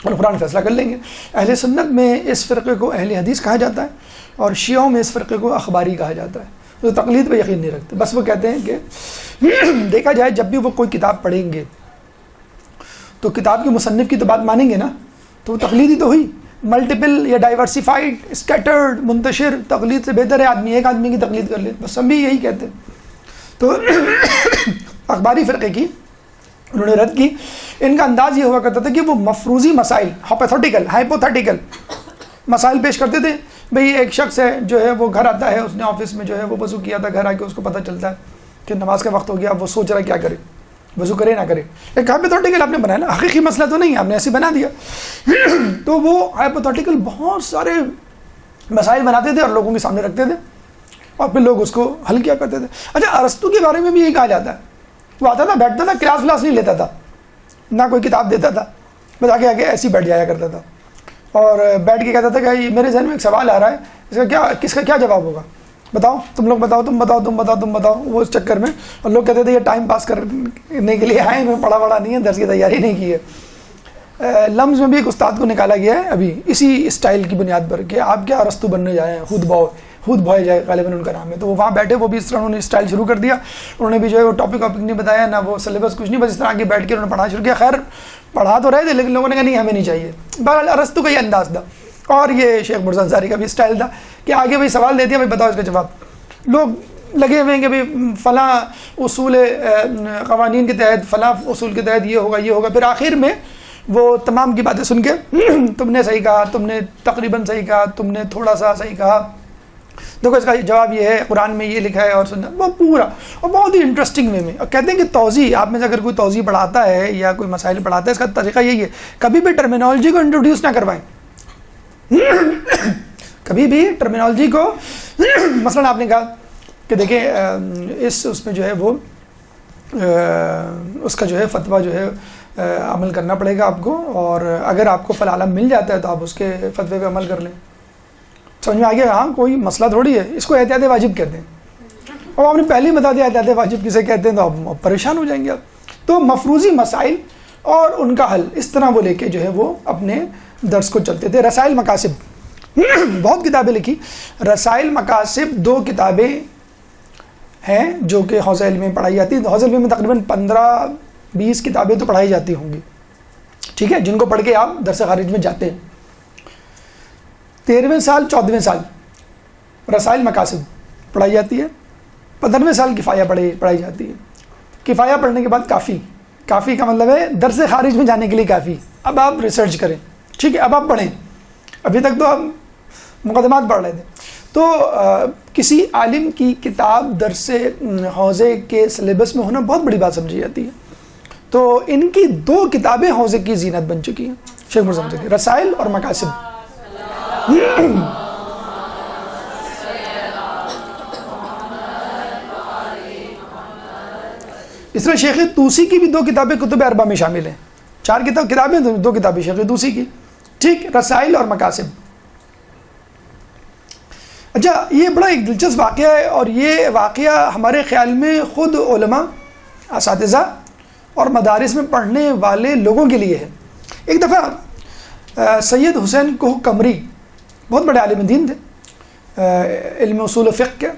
اور قرآن فیصلہ کر لیں گے. اہل سنت میں اس فرقے کو اہل حدیث کہا جاتا ہے، اور شیعوں میں اس فرقے کو اخباری کہا جاتا ہے. تو تقلید پہ یقین نہیں رکھتے. بس وہ کہتے ہیں کہ دیکھا جائے جب بھی وہ کوئی کتاب پڑھیں گے تو کتاب کے مصنف کی تو بات مانیں گے نا، تو وہ تقلید ہی تو ہوئی. ملٹیپل یا ڈائیورسیفائڈ، اسکیٹرڈ، منتشر تقلید سے بہتر ہے آدمی ایک آدمی کی تقلید کر لے. بس ہم بھی یہی کہتے ہیں. تو اخباری فرقے کی انہوں نے رد کی. ان کا انداز یہ ہوا کرتا تھا کہ وہ مفروضی مسائل، ہائپوتھیٹیکل مسائل پیش کرتے تھے بھئی ایک شخص ہے جو ہے وہ گھر آتا ہے, اس نے آفس میں جو ہے وہ وضو کیا تھا, گھر آ کے اس کو پتہ چلتا ہے کہ نماز کا وقت ہو گیا, اب وہ سوچ رہا ہے کیا کرے, وضو کرے نہ کرے. ایک ہائپوتھیٹیکل آپ نے بنایا نا, حقیقی مسئلہ تو نہیں, آپ نے ایسے بنا دیا. تو وہ ہائپوتھیٹیکل بہت سارے مسائل بناتے تھے اور لوگوں کے سامنے رکھتے تھے اور پھر لوگ اس کو حل کیا کرتے تھے. اچھا, ارسطو کے بارے میں بھی یہی کہا جاتا ہے, وہ آتا تھا, بیٹھتا تھا, کلاس ولاس نہیں لیتا تھا, نہ کوئی کتاب دیتا تھا, بس آگے آگے ایسے ہی بیٹھ جایا کرتا تھا اور بیٹھ کے کہتا تھا کہ میرے ذہن میں ایک سوال آ رہا ہے, کس کا کیا جواب ہوگا, بتاؤ تم لوگ, بتاؤ تم بتاؤ, تم بتاؤ تم بتاؤ. وہ اس چکر میں, اور لوگ کہتے تھے یہ ٹائم پاس کرنے کے لیے آئے, میں پڑھا پڑھا نہیں ہے, درس کی تیاری نہیں کی ہے. لمز میں بھی ایک استاد کو نکالا گیا ہے ابھی اسی اسٹائل کی بنیاد پر کہ آپ کیا ارسطو بننے جائے ہیں, ہود بھوئے جائے غالباً ان کا نام ہے. تو وہ وہاں بیٹھے, وہ بھی اس طرح انہوں نے اسٹائل شروع کر دیا, انہوں نے بھی جو ہے وہ ٹاپک نہیں بتایا, نہ وہ سلیبس کچھ نہیں, بس اس طرح آگے بیٹھ کے انہوں نے پڑھنا شروع کیا. خیر پڑھا تو رہے تھے لیکن لوگوں نے کہا نہیں ہمیں نہیں چاہیے. بہرحال ارسطو کا یہ انداز تھا, اور یہ شیخ مرزا انصاری کا بھی اسٹائل تھا کہ آگے بھائی سوال دے دیا, بھائی بتاؤ اس کا جواب. لوگ لگے ہوئے ہیں کہ بھائی فلاں اصول قوانین کے تحت, فلاں اصول کے تحت یہ ہوگا یہ ہوگا. پھر آخر میں وہ تمام کی باتیں سن کے تم نے صحیح کہا, تم نے تقریباً صحیح کہا, تم نے تھوڑا سا صحیح کہا, دیکھو اس کا جواب یہ ہے, قرآن میں یہ لکھا ہے, اور سننا وہ پورا اور بہت ہی انٹرسٹنگ وے میں. اور کہتے ہیں کہ توضیح, آپ میں سے اگر کوئی توضیح پڑھاتا ہے یا کوئی مسائل پڑھاتا ہے, اس کا طریقہ یہی ہے, کبھی بھی ٹرمینالوجی کو انٹروڈیوس نہ کروائیں. کبھی بھی ٹرمینالوجی کو مثلاً آپ نے کہا کہ دیکھیں اس میں جو ہے وہ اس کا جو ہے فتویٰ جو ہے عمل کرنا پڑے گا آپ کو, اور اگر آپ کو فلاں علم مل جاتا ہے تو آپ اس کے فتوے پہ عمل کر لیں. سمجھ میں آ گیا, ہاں کوئی مسئلہ تھوڑی ہے, اس کو احتیاط واجب کہتے ہیں. اور آپ نے پہلے ہی بتا دیا احتیاط واجب کسے کہتے ہیں, تو آپ پریشان ہو جائیں گے آپ. تو مفروضی مسائل اور ان کا حل, اس طرح وہ لے کے جو ہے وہ اپنے درس کو چلتے تھے. رسائل مقاصد, بہت کتابیں لکھی. رسائل مقاصد 2 کتابیں ہیں جو کہ حوزہ علم میں پڑھائی جاتی ہیں. حوزہ علم میں تقریباً 15-20 کتابیں تو پڑھائی جاتی ہوں گی, ٹھیک ہے, جن کو پڑھ کے آپ درس خارج میں جاتے ہیں. 13ویں سال 14ویں سال رسائل مقاصد پڑھائی جاتی ہے. 15ویں سال کفایہ پڑھائی جاتی ہے. کفایہ پڑھنے کے بعد کافی, کافی کا مطلب ہے درس خارج میں جانے کے لیے کافی. اب آپ ریسرچ کریں, ٹھیک ہے, اب آپ پڑھیں. ابھی تک تو آپ مقدمات پڑھ رہے تھے. تو کسی عالم کی کتاب درس حوزے کے سلیبس میں ہونا بہت بڑی بات سمجھی جاتی ہے. تو ان کی 2 کتابیں حوزے کی زینت بن چکی ہیں, شیخ مرزا انصاری, رسائل اور مقاصد. اس طرح شیخ طوسی کی بھی 2 کتابیں کتب اربعہ میں شامل ہیں. 4 کتابیں, 2 کتابیں شیخ طوسی کی, ٹھیک, رسائل اور مقاصد. اچھا, یہ بڑا ایک دلچسپ واقعہ ہے, اور یہ واقعہ ہمارے خیال میں خود علماء, اساتذہ اور مدارس میں پڑھنے والے لوگوں کے لیے ہے. ایک دفعہ سید حسین کوہ قمری بہت بڑے عالم دین تھے, علم اصول فقہ کے,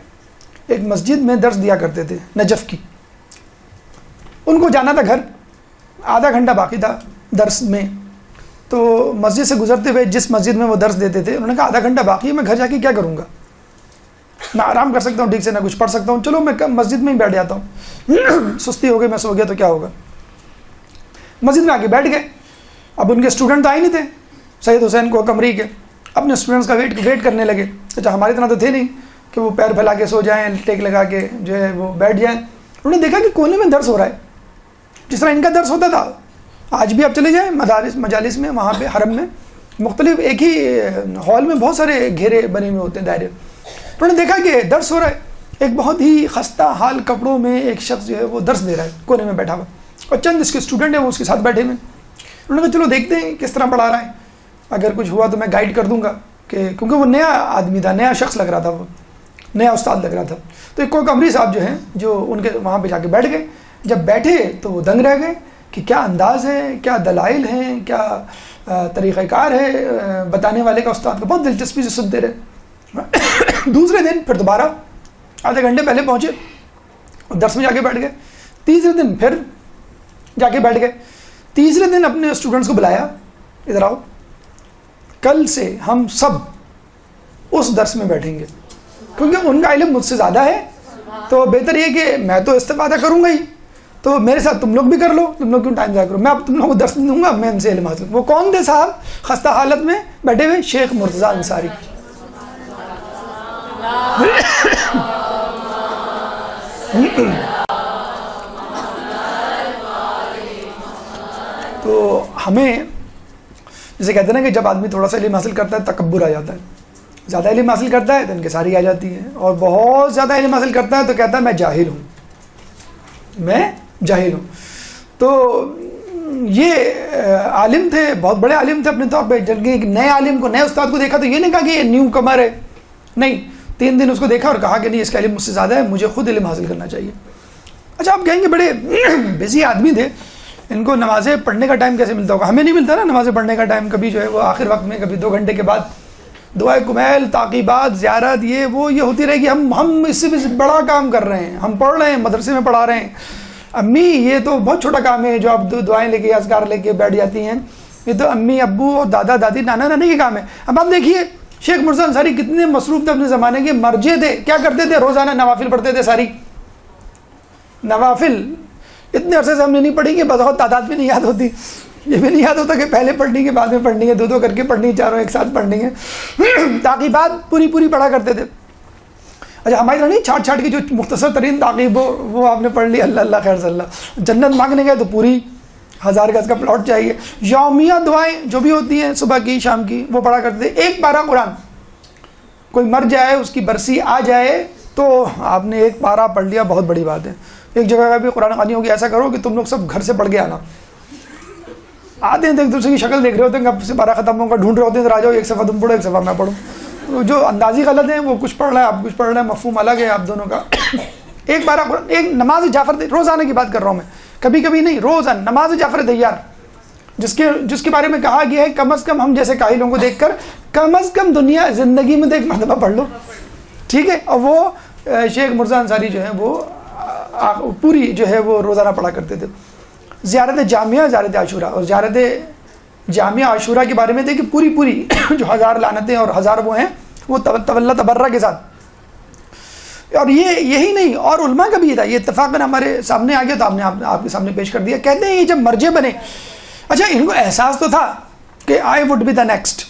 ایک مسجد میں درس دیا کرتے تھے نجف کی. ان کو جانا تھا گھر, آدھا گھنٹہ باقی تھا درس میں. تو مسجد سے گزرتے ہوئے جس مسجد میں وہ درس دیتے تھے, انہوں نے کہا آدھا گھنٹہ باقی ہے, میں گھر جا کے کیا کروں گا, نہ آرام کر سکتا ہوں ٹھیک سے, نہ کچھ پڑھ سکتا ہوں, چلو میں مسجد میں ہی بیٹھ جاتا ہوں. سستی ہو گئی, میں سو گیا تو کیا ہوگا. مسجد میں آ کے بیٹھ گئے. اب ان کے اسٹوڈنٹ تو آئے نہیں تھے سید حسین کوہ قمری کے, اپنے اسٹوڈنٹس کا ویٹ کرنے لگے. اچھا, ہماری طرح تو تھے نہیں کہ وہ پیر پھیلا کے سو جائیں, ٹیک لگا کے جو ہے وہ بیٹھ جائیں. انہوں نے دیکھا کہ کونے میں درس ہو رہا ہے, جس طرح ان کا درس ہوتا تھا. آج بھی آپ چلے جائیں مجالس میں, وہاں پہ حرم میں مختلف ایک ہی ہال میں بہت سارے گھیرے بنے ہوئے ہوتے ہیں, دائرے. انہوں نے دیکھا کہ درس ہو رہا ہے. ایک بہت ہی خستہ حال کپڑوں میں ایک شخص جو ہے وہ درس دے رہا ہے کونے میں بیٹھا ہوا, اور چند اس کے اسٹوڈنٹ ہیں وہ اس کے ساتھ بیٹھے ہوئے. انہوں نے کہا چلو دیکھتے ہیں کس طرح پڑھا رہا ہے, اگر کچھ ہوا تو میں گائیڈ کر دوں گا, کہ کیونکہ وہ نیا آدمی تھا, نیا شخص لگ رہا تھا, وہ نیا استاد لگ رہا تھا. تو ایک کوہ قمری صاحب جو ہیں, جو ان کے وہاں پہ جا کے بیٹھ گئے. جب بیٹھے تو وہ دنگ رہ گئے کہ کیا انداز ہے, کیا دلائل ہیں, کیا طریقہ کار ہے بتانے والے کا, استاد کو بہت دلچسپی سے سنتے رہے. دوسرے دن پھر دوبارہ آدھے گھنٹے پہلے پہنچے اور درس میں جا کے بیٹھ گئے. تیسرے دن پھر جا کے بیٹھ گئے. تیسرے دن اپنے اسٹوڈنٹس کو بلایا, ادھر آؤ, کل سے ہم سب اس درس میں بیٹھیں گے, کیونکہ ان کا علم مجھ سے زیادہ ہے, تو بہتر یہ کہ میں تو استفادہ کروں گا ہی, تو میرے ساتھ تم لوگ بھی کر لو, تم لوگ کیوں ٹائم ضائع کرو, میں اب تم لوگوں کو درس دوں گا, میں ان سے علم حاصل. وہ کون تھے صاحب خستہ حالت میں بیٹھے ہوئے؟ شیخ مرتضیٰ انصاری. تو ہمیں جسے کہتے ہیں نا کہ جب آدمی تھوڑا سا علم حاصل کرتا ہے تکبر آ جاتا ہے. زیادہ علم حاصل کرتا ہے تو انکساری آ جاتی ہے, اور بہت زیادہ علم حاصل کرتا ہے تو کہتا ہے میں جاہل ہوں, میں جاہل ہوں. تو یہ عالم تھے, بہت بڑے عالم تھے اپنے طور پہ. جب ایک نئے عالم کو, نئے استاد کو دیکھا تو یہ نہیں کہا کہ یہ نیو کمر ہے, نہیں, 3 دن اس کو دیکھا اور کہا کہ نہیں اس کا علم مجھ سے زیادہ ہے, مجھے خود علم حاصل کرنا چاہیے. اچھا آپ کہیں گے بڑے بزی آدمی تھے, ان کو نمازیں پڑھنے کا ٹائم کیسے ملتا ہوگا؟ ہمیں نہیں ملتا نا نمازیں پڑھنے کا ٹائم, کبھی جو ہے وہ آخر وقت میں, کبھی 2 گھنٹے کے بعد دعائے کمیل, تعقیبات, زیارت, یہ ہوتی رہے گی. ہم اس سے بھی بڑا کام کر رہے ہیں, ہم پڑھ رہے ہیں, مدرسے میں پڑھا رہے ہیں. امی یہ تو بہت چھوٹا کام ہے جو آپ دعائیں لے کے اذکار لے کے بیٹھ جاتی ہیں, یہ تو امی ابو اور دادا دادی نانا نانی کے کام ہے. اب آپ دیکھیے شیخ مرزا انصاری کتنے مصروف تھے اپنے زمانے کے, مرجے تھے, کیا کرتے تھے؟ روزانہ نوافل پڑھتے تھے. ساری نوافل اتنے عرصے سے ہم نے نہیں پڑھی کہ بہت تعداد میں نہیں یاد ہوتی. یہ بھی نہیں یاد ہوتا کہ پہلے پڑھنی ہے بعد میں پڑھنی ہے, 2 کر کے پڑھنی, چاروں ایک ساتھ پڑھنی ہے. تعقیبات پوری پڑھا کرتے تھے. اچھا ہماری طرح نہیں چھاٹ کی جو مختصر ترین تعقیب ہو وہ آپ نے پڑھ لی, اللہ اللہ خیر صلی اللہ. جنت مانگنے گئے تو پوری 1000 گز کا پلاٹ چاہیے. یومیہ دعائیں جو بھی ہوتی ہیں صبح کی شام کی وہ پڑھا کرتے تھے. 1 پارہ قرآن, کوئی مر جائے اس کی برسی آ جائے تو آپ نے 1 پارہ پڑھ لیا, بہت بڑی بات ہے. ایک جگہ کا بھی قرآن خوانی ہوگی, ایسا کرو کہ تم لوگ سب گھر سے پڑھ کے آنا. آتے ہیں تو ایک دوسرے کی شکل دیکھ رہے ہوتے ہیں, کب سے پارہ ختم ہوگا, ڈھونڈ رہے ہوتے ہیں, تو آ جاؤ 1 صفحہ تم پڑھو 1 صفحہ میں پڑھوں. جو اندازی غلط ہے, وہ کچھ پڑھ رہا ہے آپ کچھ پڑھ رہے ہیں, مفہوم الگ ہے آپ دونوں کا. 1 پارہ قرآن, ایک نماز جعفر, روزانہ کی بات کر رہا ہوں میں, کبھی کبھی نہیں, روزانہ نماز جعفر تیار, جس کے بارے میں کہا گیا ہے کم از کم ہم جیسے کاہلوں کو دیکھ کر کم از کم دنیا زندگی میں تو 1 مرتبہ پڑھ لو, ٹھیک ہے. اور وہ شیخ مرزا انصاری جو ہیں وہ پوری جو ہے وہ روزانہ پڑھا کرتے تھے. زیارت جامعہ, زیارت عاشورہ, اور زیارت جامعہ عاشورہ کے بارے میں تھے کہ پوری جو 1000 لعنتیں اور 1000 وہ ہیں وہ تولا تبرہ کے ساتھ. اور یہی نہیں, اور علماء کا بھی یہ تھا, یہ اتفاقاً ہمارے سامنے آ گیا تو آپ کے سامنے پیش کر دیا. کہتے ہیں یہ جب مرجے بنے, اچھا ان کو احساس تو تھا کہ I would be the next,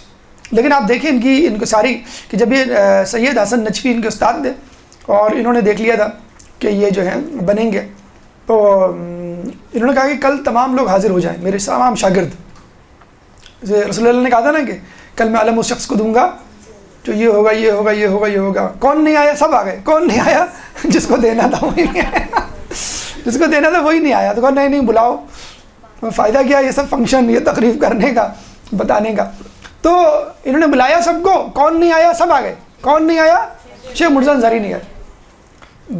لیکن آپ دیکھیں ان کو ساری کہ جب یہ سید حسن نجفی ان کے استاد تھے اور انہوں نے دیکھ لیا تھا کہ یہ جو ہیں بنیں گے, تو انہوں نے کہا کہ کل تمام لوگ حاضر ہو جائیں, میرے تمام شاگرد. رسول اللہ نے کہا تھا نا کہ کل میں عالم اس شخص کو دوں گا جو یہ ہوگا یہ ہوگا یہ ہوگا یہ ہوگا. کون نہیں آیا؟ سب آ گئے. کون نہیں آیا؟ جس کو دینا تھا وہی نہیں آیا, جس کو دینا تھا وہی نہیں آیا. تو کہا نہیں بلاؤ, فائدہ کیا یہ سب فنکشن, یہ تقریب کرنے کا, بتانے کا. تو انہوں نے بلایا سب کو, کون نہیں آیا؟ سب آ گئے. کون نہیں آیا؟ شیخ مرزا انصاری نہیں آئے.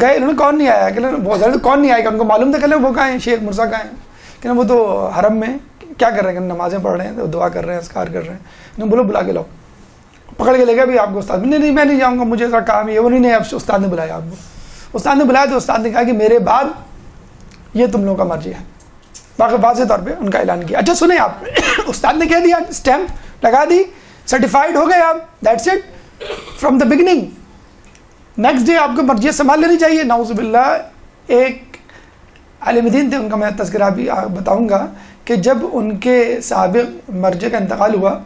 گئے انہوں نے, کون نہیں آیا؟ کہ بہت زیادہ کون نہیں آئے گا, ان کو معلوم تھا کہ وہ کہاں ہیں, شیخ مرزا کہاں ہیں, کہ وہ تو حرم میں کیا کر رہے ہیں, نمازیں پڑھ رہے ہیں, دعا کر رہے ہیں, اذکار کر رہے ہیں. انہوں بولو بلا کے لاؤ. پکڑ کے لے گیا بھی آپ کو استاد, نہیں میں نہیں جاؤں گا, مجھے ذرا کام ہے. وہ نہیں, اب استاد نے بلایا آپ کو. استاد نے بلایا تو استاد نے کہا کہ میرے بعد یہ تم لوگوں کا مرجع ہے. باقی واضح طور پہ ان کا اعلان کیا. اچھا سنیں آپ, استاد نے کہہ دیا, اسٹیمپ لگا دی, سرٹیفائڈ ہو گئے آپ, that's it from the beginning. Next day آپ کو مرجع سنبھال لینی چاہیے. نعوذ باللہ. ایک عالم دین تھے, ان کا میں تذکرہ بھی بتاؤں گا کہ جب ان کے سابق مرجع کا انتقال ہوا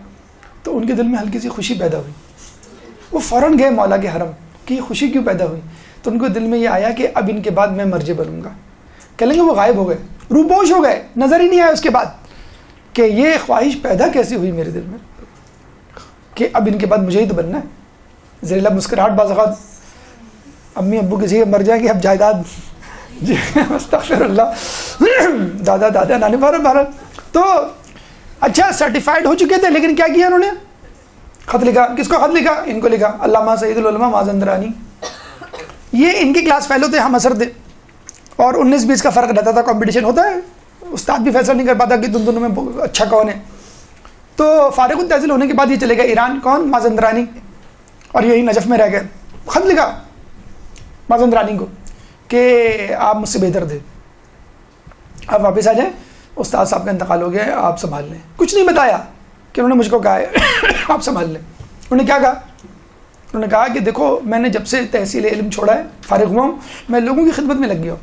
تو ان کے دل میں ہلکی سی خوشی پیدا ہوئی. وہ فوراً گئے مولا کے حرم کہ یہ خوشی کیوں پیدا ہوئی, تو ان کو دل میں یہ آیا کہ اب ان کے بعد میں مرجع بنوں گا. کہہ لیں گے وہ غائب ہو گئے, روپوش ہو گئے, نظر ہی نہیں آیا اس کے بعد کہ یہ خواہش پیدا کیسی ہوئی میرے دل میں کہ اب ان کے بعد مجھے ہی تو بننا ہے. زیر لب مسکراہٹ بعض اوقات امی ابو کسی کے مر جائیں گے, اب جائیداد جی استغفر اللہ, دادا نانی بہرحال. تو اچھا سرٹیفائڈ ہو چکے تھے, لیکن کیا کیا انہوں نے؟ خط لکھا. کس کو خط لکھا؟ ان کو لکھا, علامہ سید العلماء مازندرانی. یہ ان کے کلاس فیلو تھے, ہم اثر تھے, اور 19-20 کا فرق رہتا تھا. کمپٹیشن ہوتا ہے, استاد بھی فیصلہ نہیں کر پاتا کہ تم دونوں میں اچھا کون ہے. تو فارغ التحصیل ہونے کے بعد یہ چلے گئے ایران. کون؟ مازندرانی. اور یہی نجف میں رہ گئے. خط لکھا مازندرانی کو کہ آپ مجھ سے بہتر تھے, آپ واپس آ جائیں, استاد صاحب کا انتقال ہو گیا, آپ سنبھال لیں. کچھ نہیں بتایا کہ انہوں نے مجھ کو کہا ہے آپ سنبھال لیں. انہوں نے کیا کہا؟ انہوں نے کہا کہ دیکھو میں نے جب سے تحصیل علم چھوڑا ہے, فارغ ہوا ہوں, میں لوگوں کی خدمت میں لگ گیا ہوں,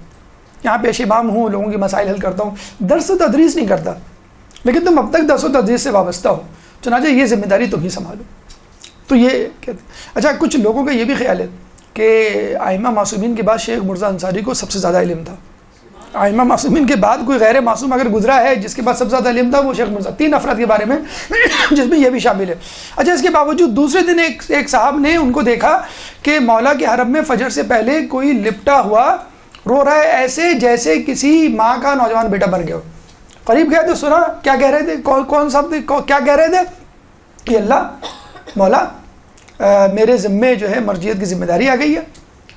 یہاں پیش امام ہوں, لوگوں کے مسائل حل کرتا ہوں, درس و تدریس نہیں کرتا, لیکن تم اب تک درس و تدریس سے وابستہ ہو, چنانچہ یہ ذمہ داری تم ہی سنبھالو. تو یہ کہتے ہیں. اچھا کچھ لوگوں کا یہ بھی خیال ہے کہ ائمہ معصومین کے بعد شیخ مرزا انصاری کو سب سے زیادہ علم تھا. ائمہ معصومین کے بعد کوئی غیر معصوم اگر گزرا ہے جس کے بعد سب سے زیادہ علم تھا وہ شیخ مرزا. 3 افراد کے بارے میں جس میں یہ بھی شامل ہے. اچھا اس کے باوجود دوسرے دن ایک صاحب نے ان کو دیکھا کہ مولا کے حرم میں فجر سے پہلے کوئی لپٹا ہوا رو رہا ہے ایسے جیسے کسی ماں کا نوجوان بیٹا بن گیا ہو. قریب گئے تو سنا کیا کہہ رہے تھے, کون صاحب کیا کہہ رہے تھے کہ اللہ مولا میرے ذمے جو ہے مرجعیت کی ذمہ داری آ گئی ہے,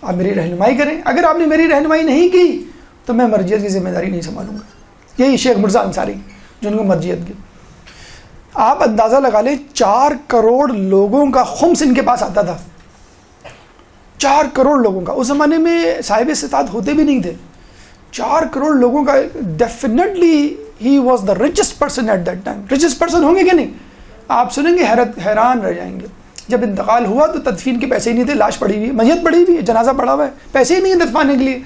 آپ میری رہنمائی کریں, اگر آپ نے میری رہنمائی نہیں کی تو میں مرجعیت کی ذمہ داری نہیں سنبھالوں گا. یہی شیخ مرزا انصاری جن کو مرجعیت کی. آپ اندازہ لگا لیں 4 کروڑ لوگوں کا خمس ان کے پاس آتا تھا. 4 کروڑ لوگوں کا. اس زمانے میں صاحب استطاعت ہوتے بھی نہیں تھے. 4 کروڑ لوگوں کا. Definitely he was the richest person at that time. richest person ہوں گے کہ نہیں؟ آپ سنیں گے حیران رہ جائیں گے. جب انتقال ہوا تو تدفین کے پیسے ہی نہیں تھے, لاش پڑی ہوئی, میت پڑی ہوئی, جنازہ پڑا ہوا ہے, پیسے ہی نہیں ہیں دفنانے کے لیے.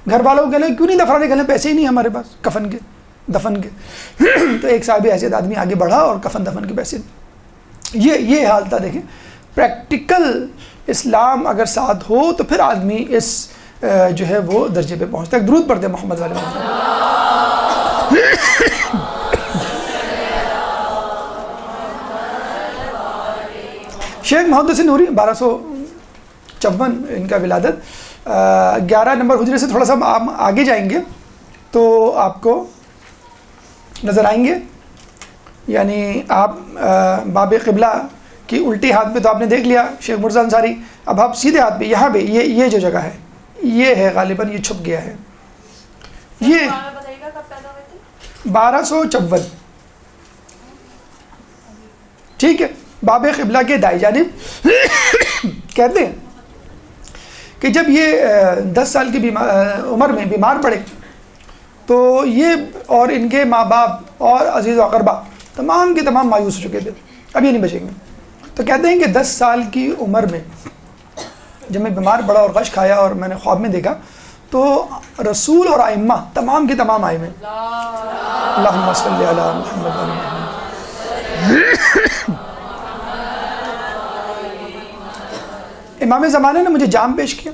گھر والوں کو کہہ لیں کیوں نہیں دفنانے, کہہ لیں پیسے ہی نہیں ہمارے پاس کفن کے دفن کے. تو ایک صاحب حیثیت آدمی آگے بڑھا اور کفن دفن کے پیسے. یہ حال تھا. دیکھیں پریکٹیکل اسلام اگر ساتھ ہو تو پھر آدمی اس جو ہے وہ درجے پہ پہنچتا ہے. درود پڑھتے محمد والے شیخ محمد حسین نوری 1254 ان کا ولادت. 11 نمبر ہجری سے تھوڑا سا آپ آگے جائیں گے تو آپ کو نظر آئیں گے. یعنی آپ باب قبلہ کی الٹی ہاتھ پہ تو آپ نے دیکھ لیا شیخ مرزا انصاری. اب آپ سیدھے ہاتھ پہ یہاں پہ یہ جو جگہ ہے یہ ہے غالباً یہ چھپ گیا ہے. یہ 1254 ٹھیک ہے. باب قبلہ کے دائیں جانب کہتے ہیں کہ جب یہ 10 سال کی عمر میں بیمار پڑے تو یہ اور ان کے ماں باپ اور عزیز و اقربا تمام کے تمام مایوس ہو چکے تھے, اب یہ نہیں بچیں گے. تو کہتے ہیں کہ 10 سال کی عمر میں جب میں بیمار پڑا اور غش کھایا اور میں نے خواب میں دیکھا تو رسول اور ائمہ تمام کے تمام آئے میں اللہم صلی علی محمد. امام زمانے نے مجھے جام پیش کیا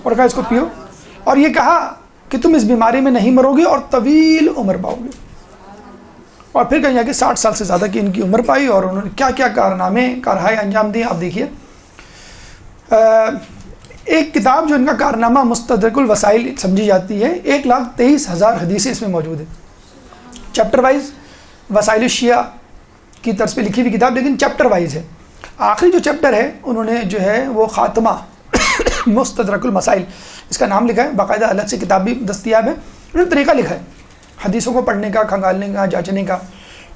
اور کہا اس کو پیو, اور یہ کہا کہ تم اس بیماری میں نہیں مرو گے اور طویل عمر پاؤ گے. اور پھر کہیں کہ 60 سال سے زیادہ کی ان کی عمر پائی اور انہوں نے کیا کیا کارنامے کارہائے انجام دیے. آپ دیکھیے ایک کتاب جو ان کا کارنامہ مستدرک الوسائل سمجھی جاتی ہے, 1,23,000 حدیثیں اس میں موجود ہیں. چیپٹر وائز وسائل الشیعہ کی طرز پہ لکھی ہوئی کتاب, لیکن چیپٹر وائز ہے. آخری جو چیپٹر ہے انہوں نے جو ہے وہ خاتمہ مستدرک المسائل اس کا نام لکھا ہے. باقاعدہ الگ سے کتاب بھی دستیاب ہے. انہوں نے طریقہ لکھا ہے حدیثوں کو پڑھنے کا, کھنگالنے کا, جانچنے کا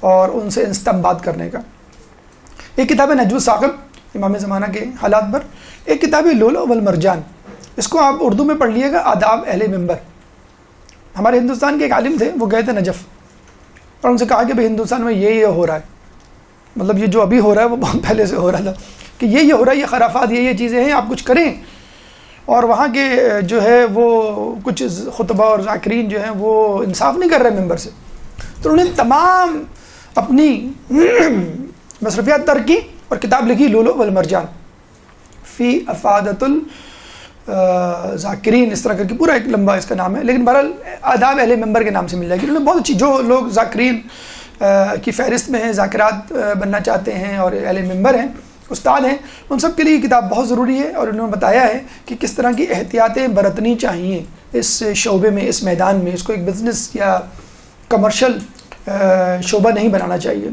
اور ان سے استنباط کرنے کا. ایک کتاب ہے نجم الثاقب امام زمانہ کے حالات پر. ایک کتاب ہے لؤلؤ والمرجان, اس کو آپ اردو میں پڑھ لیے گا, آداب اہل منبر. ہمارے ہندوستان کے ایک عالم تھے, وہ گئے تھے نجف اور ان سے کہا کہ بھائی ہندوستان میں یہ ہو رہا ہے, مطلب یہ جو ابھی ہو رہا ہے وہ بہت پہلے سے ہو رہا تھا, کہ یہ ہو رہا ہے, یہ خرافات, یہ چیزیں ہیں, آپ کچھ کریں. اور وہاں کے جو ہے وہ کچھ خطبہ اور ذاکرین جو ہیں وہ انصاف نہیں کر رہے ممبر سے. تو انہوں نے تمام اپنی مصرفیات ترک کی اور کتاب لکھی لؤلؤ والمرجان فی افادۃ الذاکرین, اس طرح کر کے پورا ایک لمبا اس کا نام ہے, لیکن بہرحال آداب اہل منبر کے نام سے مل جائے گی. انہوں نے بہت اچھی, جو لوگ ذاکرین کی فہرست میں ہیں, ذاکرات بننا چاہتے ہیں اور اہل منبر ہیں, استاد ہیں, ان سب کے لیے یہ کتاب بہت ضروری ہے. اور انہوں نے بتایا ہے کہ کس طرح کی احتیاطیں برتنی چاہیے اس شعبے میں, اس میدان میں. اس کو ایک بزنس یا کمرشل شعبہ نہیں بنانا چاہیے.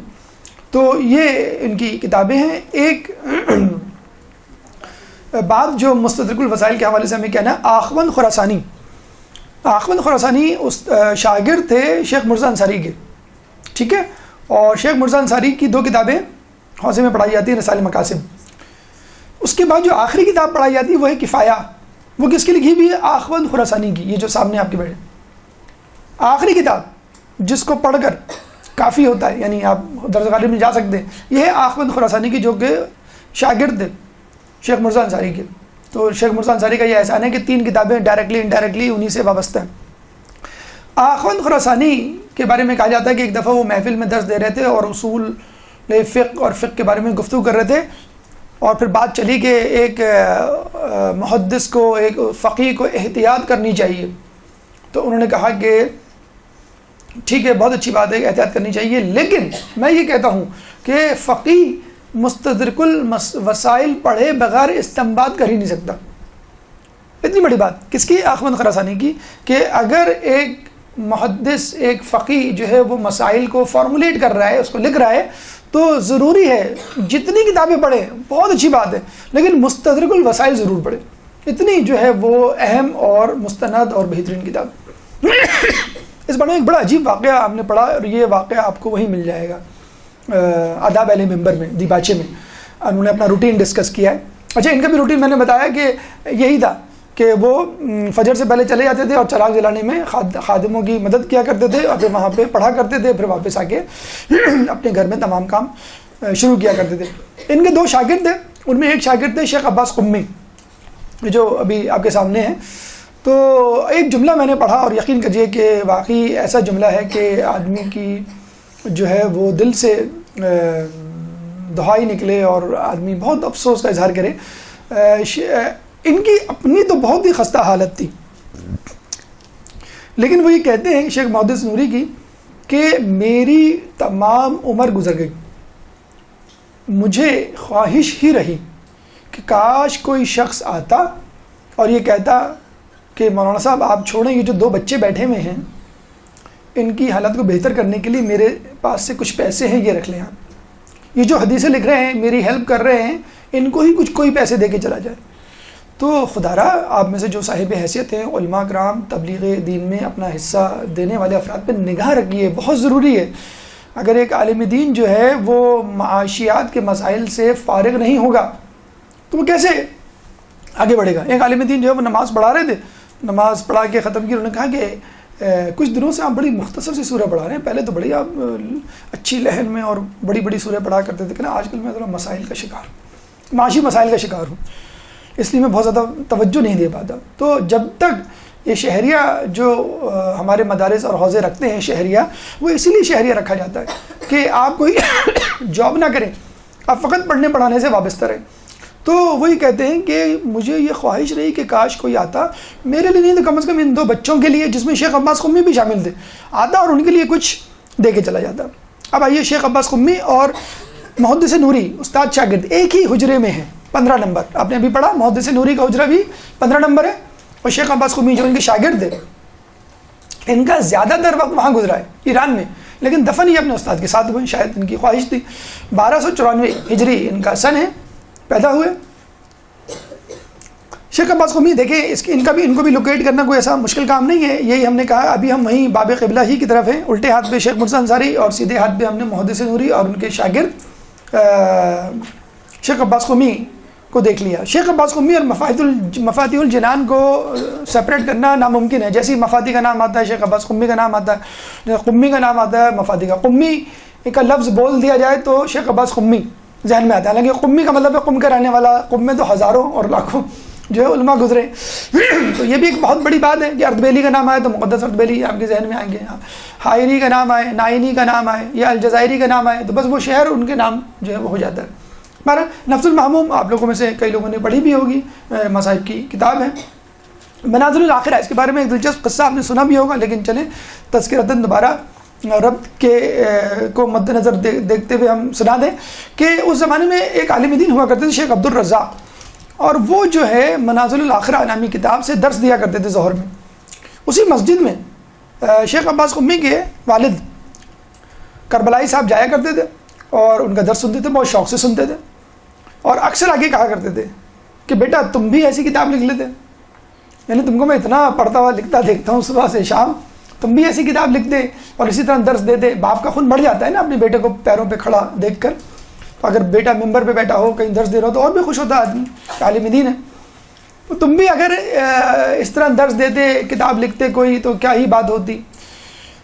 تو یہ ان کی کتابیں ہیں. ایک بات جو مستدرک الوسائل کے حوالے سے ہمیں کہنا ہے, آخوند خراسانی. آخوند خراسانی شاگرد تھے شیخ مرزا انصاری کے, ٹھیک ہے. اور شیخ مرزا انصاری کی 2 کتابیں حوزے میں پڑھائی جاتی ہیں, رسائل مقاصد. اس کے بعد جو آخری کتاب پڑھائی جاتی ہے وہ ہے کفایہ. وہ کس کی لکھی ہوئی ہے؟ آخوند خراسانی کی. یہ جو سامنے آپ کے بیٹھے آخری کتاب جس کو پڑھ کر کافی ہوتا ہے, یعنی آپ درس غالب میں جا سکتے ہیں, یہ ہے آخوند خراسانی کی, جو کہ شاگرد تھے شیخ مرزا انصاری کے. تو شیخ مرزا انصاری کا یہ احسان ہے کہ 3 کتابیں ڈائریکٹلی انڈائریکٹلی انہی سے وابستہ ہیں. آخوند خراسانی کے بارے میں کہا جاتا ہے کہ ایک دفعہ وہ محفل میں درس دے رہے تھے اور اصول فقہ اور فقہ کے بارے میں گفتگو کر رہے تھے, اور پھر بات چلی کہ ایک محدث کو، ایک فقیہ کو احتیاط کرنی چاہیے، تو انہوں نے کہا کہ ٹھیک ہے، بہت اچھی بات ہے، احتیاط کرنی چاہیے، لیکن میں یہ کہتا ہوں کہ فقیہ مستدرک الوسائل پڑھے بغیر استنباط کر ہی نہیں سکتا۔ اتنی بڑی بات کس کی؟ احمد خراسانی کی، کہ اگر ایک محدث، ایک فقیہ جو ہے وہ مسائل کو فارمولیٹ کر رہا ہے، اس کو لکھ رہا ہے، تو ضروری ہے جتنی کتابیں پڑھے بہت اچھی بات ہے، لیکن مستدرک الوسائل ضرور پڑھے۔ اتنی جو ہے وہ اہم اور مستند اور بہترین کتاب۔ اس بارے میں ایک بڑا عجیب واقعہ ہم نے پڑھا، اور یہ واقعہ آپ کو وہیں مل جائے گا آداب اہل منبر میں، دیباچے میں انہوں نے اپنا روٹین ڈسکس کیا ہے۔ اچھا، ان کا بھی روٹین میں نے بتایا کہ یہی تھا کہ وہ فجر سے پہلے چلے جاتے تھے اور چراغ جلانے میں خادموں کی مدد کیا کرتے تھے، اور پھر وہاں پہ پڑھا کرتے تھے، پھر واپس آ کے اپنے گھر میں تمام کام شروع کیا کرتے تھے۔ ان کے 2 شاگرد تھے، ان میں ایک شاگرد تھے شیخ عباس قمی، جو ابھی آپ کے سامنے ہیں۔ تو ایک جملہ میں نے پڑھا اور یقین کریے کہ واقعی ایسا جملہ ہے کہ آدمی کی جو ہے وہ دل سے دہائی نکلے اور آدمی بہت افسوس کا اظہار کرے۔ ان کی اپنی تو بہت ہی خستہ حالت تھی، لیکن وہ یہ کہتے ہیں شیخ محدث نوری کی کہ میری تمام عمر گزر گئی، مجھے خواہش ہی رہی کہ کاش کوئی شخص آتا اور یہ کہتا کہ مولانا صاحب آپ چھوڑیں، یہ جو 2 بچے بیٹھے ہوئے ہیں ان کی حالت کو بہتر کرنے کے لیے میرے پاس سے کچھ پیسے ہیں، یہ رکھ لیں آپ، یہ جو حدیثیں لکھ رہے ہیں، میری ہیلپ کر رہے ہیں، ان کو ہی کوئی پیسے دے کے چلا جائے۔ تو خدا را آپ میں سے جو صاحب حیثیت ہیں، علماء کرام، تبلیغ دین میں اپنا حصہ دینے والے افراد پہ نگاہ رکھیے، بہت ضروری ہے۔ اگر ایک عالم دین جو ہے وہ معاشیات کے مسائل سے فارغ نہیں ہوگا تو وہ کیسے آگے بڑھے گا؟ ایک عالم دین جو ہے وہ نماز پڑھا رہے تھے، نماز پڑھا کے ختم کی، انہوں نے کہا کہ کچھ دنوں سے آپ بڑی مختصر سی سورہ پڑھا رہے ہیں، پہلے تو بڑی آپ اچھی لہن میں اور بڑی بڑی سورہ پڑھا کرتے تھے، کہ نا آج کل میں ذرا مسائل کا شکار ہوں، معاشی مسائل کا شکار ہوں، اس لیے میں بہت زیادہ توجہ نہیں دے پاتا۔ تو جب تک یہ شہریہ جو ہمارے مدارس اور حوزے رکھتے ہیں شہریہ، وہ اسی لیے شہریہ رکھا جاتا ہے کہ آپ کوئی جاب نہ کریں، آپ فقط پڑھنے پڑھانے سے وابستہ رہیں۔ تو وہی کہتے ہیں کہ مجھے یہ خواہش رہی کہ کاش کوئی آتا، میرے لیے نہیں تو کم از کم ان 2 بچوں کے لیے، جس میں شیخ عباس قمی بھی شامل تھے، آتا اور ان کے لیے کچھ دے کے چلا جاتا۔ اب آئیے، شیخ عباس قمی اور محدث نوری استاد شاگرد ایک ہی حجرے میں ہیں، 15 نمبر آپ نے ابھی پڑھا، محدث نوری کا حجرہ بھی 15 نمبر ہے، اور شیخ عباس قمی جو ان کے شاگرد تھے، ان کا زیادہ تر وقت وہاں گزرا ہے ایران میں، لیکن دفن ہی اپنے استاد کے ساتھ ہوئے، شاید ان کی خواہش تھی۔ 1294 ہجری ان کا سن ہے، پیدا ہوئے۔ شیخ عباس قمی دیکھیں، ان کو بھی لوکیٹ کرنا کوئی ایسا مشکل کام نہیں ہے، یہی ہم نے کہا، ابھی ہم وہیں باب قبلہ ہی کی طرف ہیں، الٹے ہاتھ پہ شیخ مرزا انصاری اور سیدھے ہاتھ پہ ہم نے محدث نوری اور ان کے شاگرد شیخ عباس قمی کو دیکھ لیا۔ شیخ عباس قمی اور مفاتیح الجنان کو سپریٹ کرنا ناممکن ہے، جیسے مفاتیح کا نام آتا ہے، شیخ عباس قمی کا نام آتا ہے، قمی کا نام آتا ہے، مفاتیح کا، قمی کا لفظ بول دیا جائے تو شیخ عباس قمی ذہن میں آتا ہے، حالانکہ قمی کا مطلب ہے قم کا رہنے والا، قم میں تو ہزاروں اور لاکھوں جو ہے علماء گزرے۔ تو یہ بھی ایک بہت بڑی بات ہے کہ اردبیلی کا نام آئے تو مقدس اردبیلی آپ کے ذہن میں آئیں گے، حائری کا نام آئے، نائینی کا نام آئے، یا الجزائری کا نام آئے تو بس وہ شہر ان کے نام جو ہے وہ ہو جاتا ہے۔ ہمارا نفس المحموم آپ لوگوں میں سے کئی لوگوں نے پڑھی بھی ہوگی، مصائب کی کتاب ہے، منازل الاخرہ، اس کے بارے میں ایک دلچسپ قصہ آپ نے سنا بھی ہوگا، لیکن چلیں تذکرتاً دوبارہ ربط کے کو مد نظر دیکھتے ہوئے ہم سنا دیں کہ اس زمانے میں ایک عالم دین ہوا کرتے تھے شیخ عبد الرزاق، اور وہ جو ہے منازل الاخرہ نامی کتاب سے درس دیا کرتے تھے ظہر میں۔ اسی مسجد میں شیخ عباس قمی کے والد کربلائی صاحب جایا کرتے تھے اور ان کا درس سنتے تھے، بہت شوق سے سنتے تھے، اور اکثر آگے کہا کرتے تھے کہ بیٹا تم بھی ایسی کتاب لکھ لیتے، یعنی تم کو میں اتنا پڑھتا ہوا لکھتا دیکھتا ہوں صبح سے شام، تم بھی ایسی کتاب لکھ دے اور اسی طرح درس دے دے۔ باپ کا خون بڑھ جاتا ہے نا اپنے بیٹے کو پیروں پہ کھڑا دیکھ کر، تو اگر بیٹا ممبر پہ بیٹھا ہو کہیں درس دے رہا ہو تو اور بھی خوش ہوتا آدمی، عالم دین ہے، تو تم بھی اگر اس طرح درس دیتے، کتاب لکھتے کوئی، تو کیا ہی بات ہوتی۔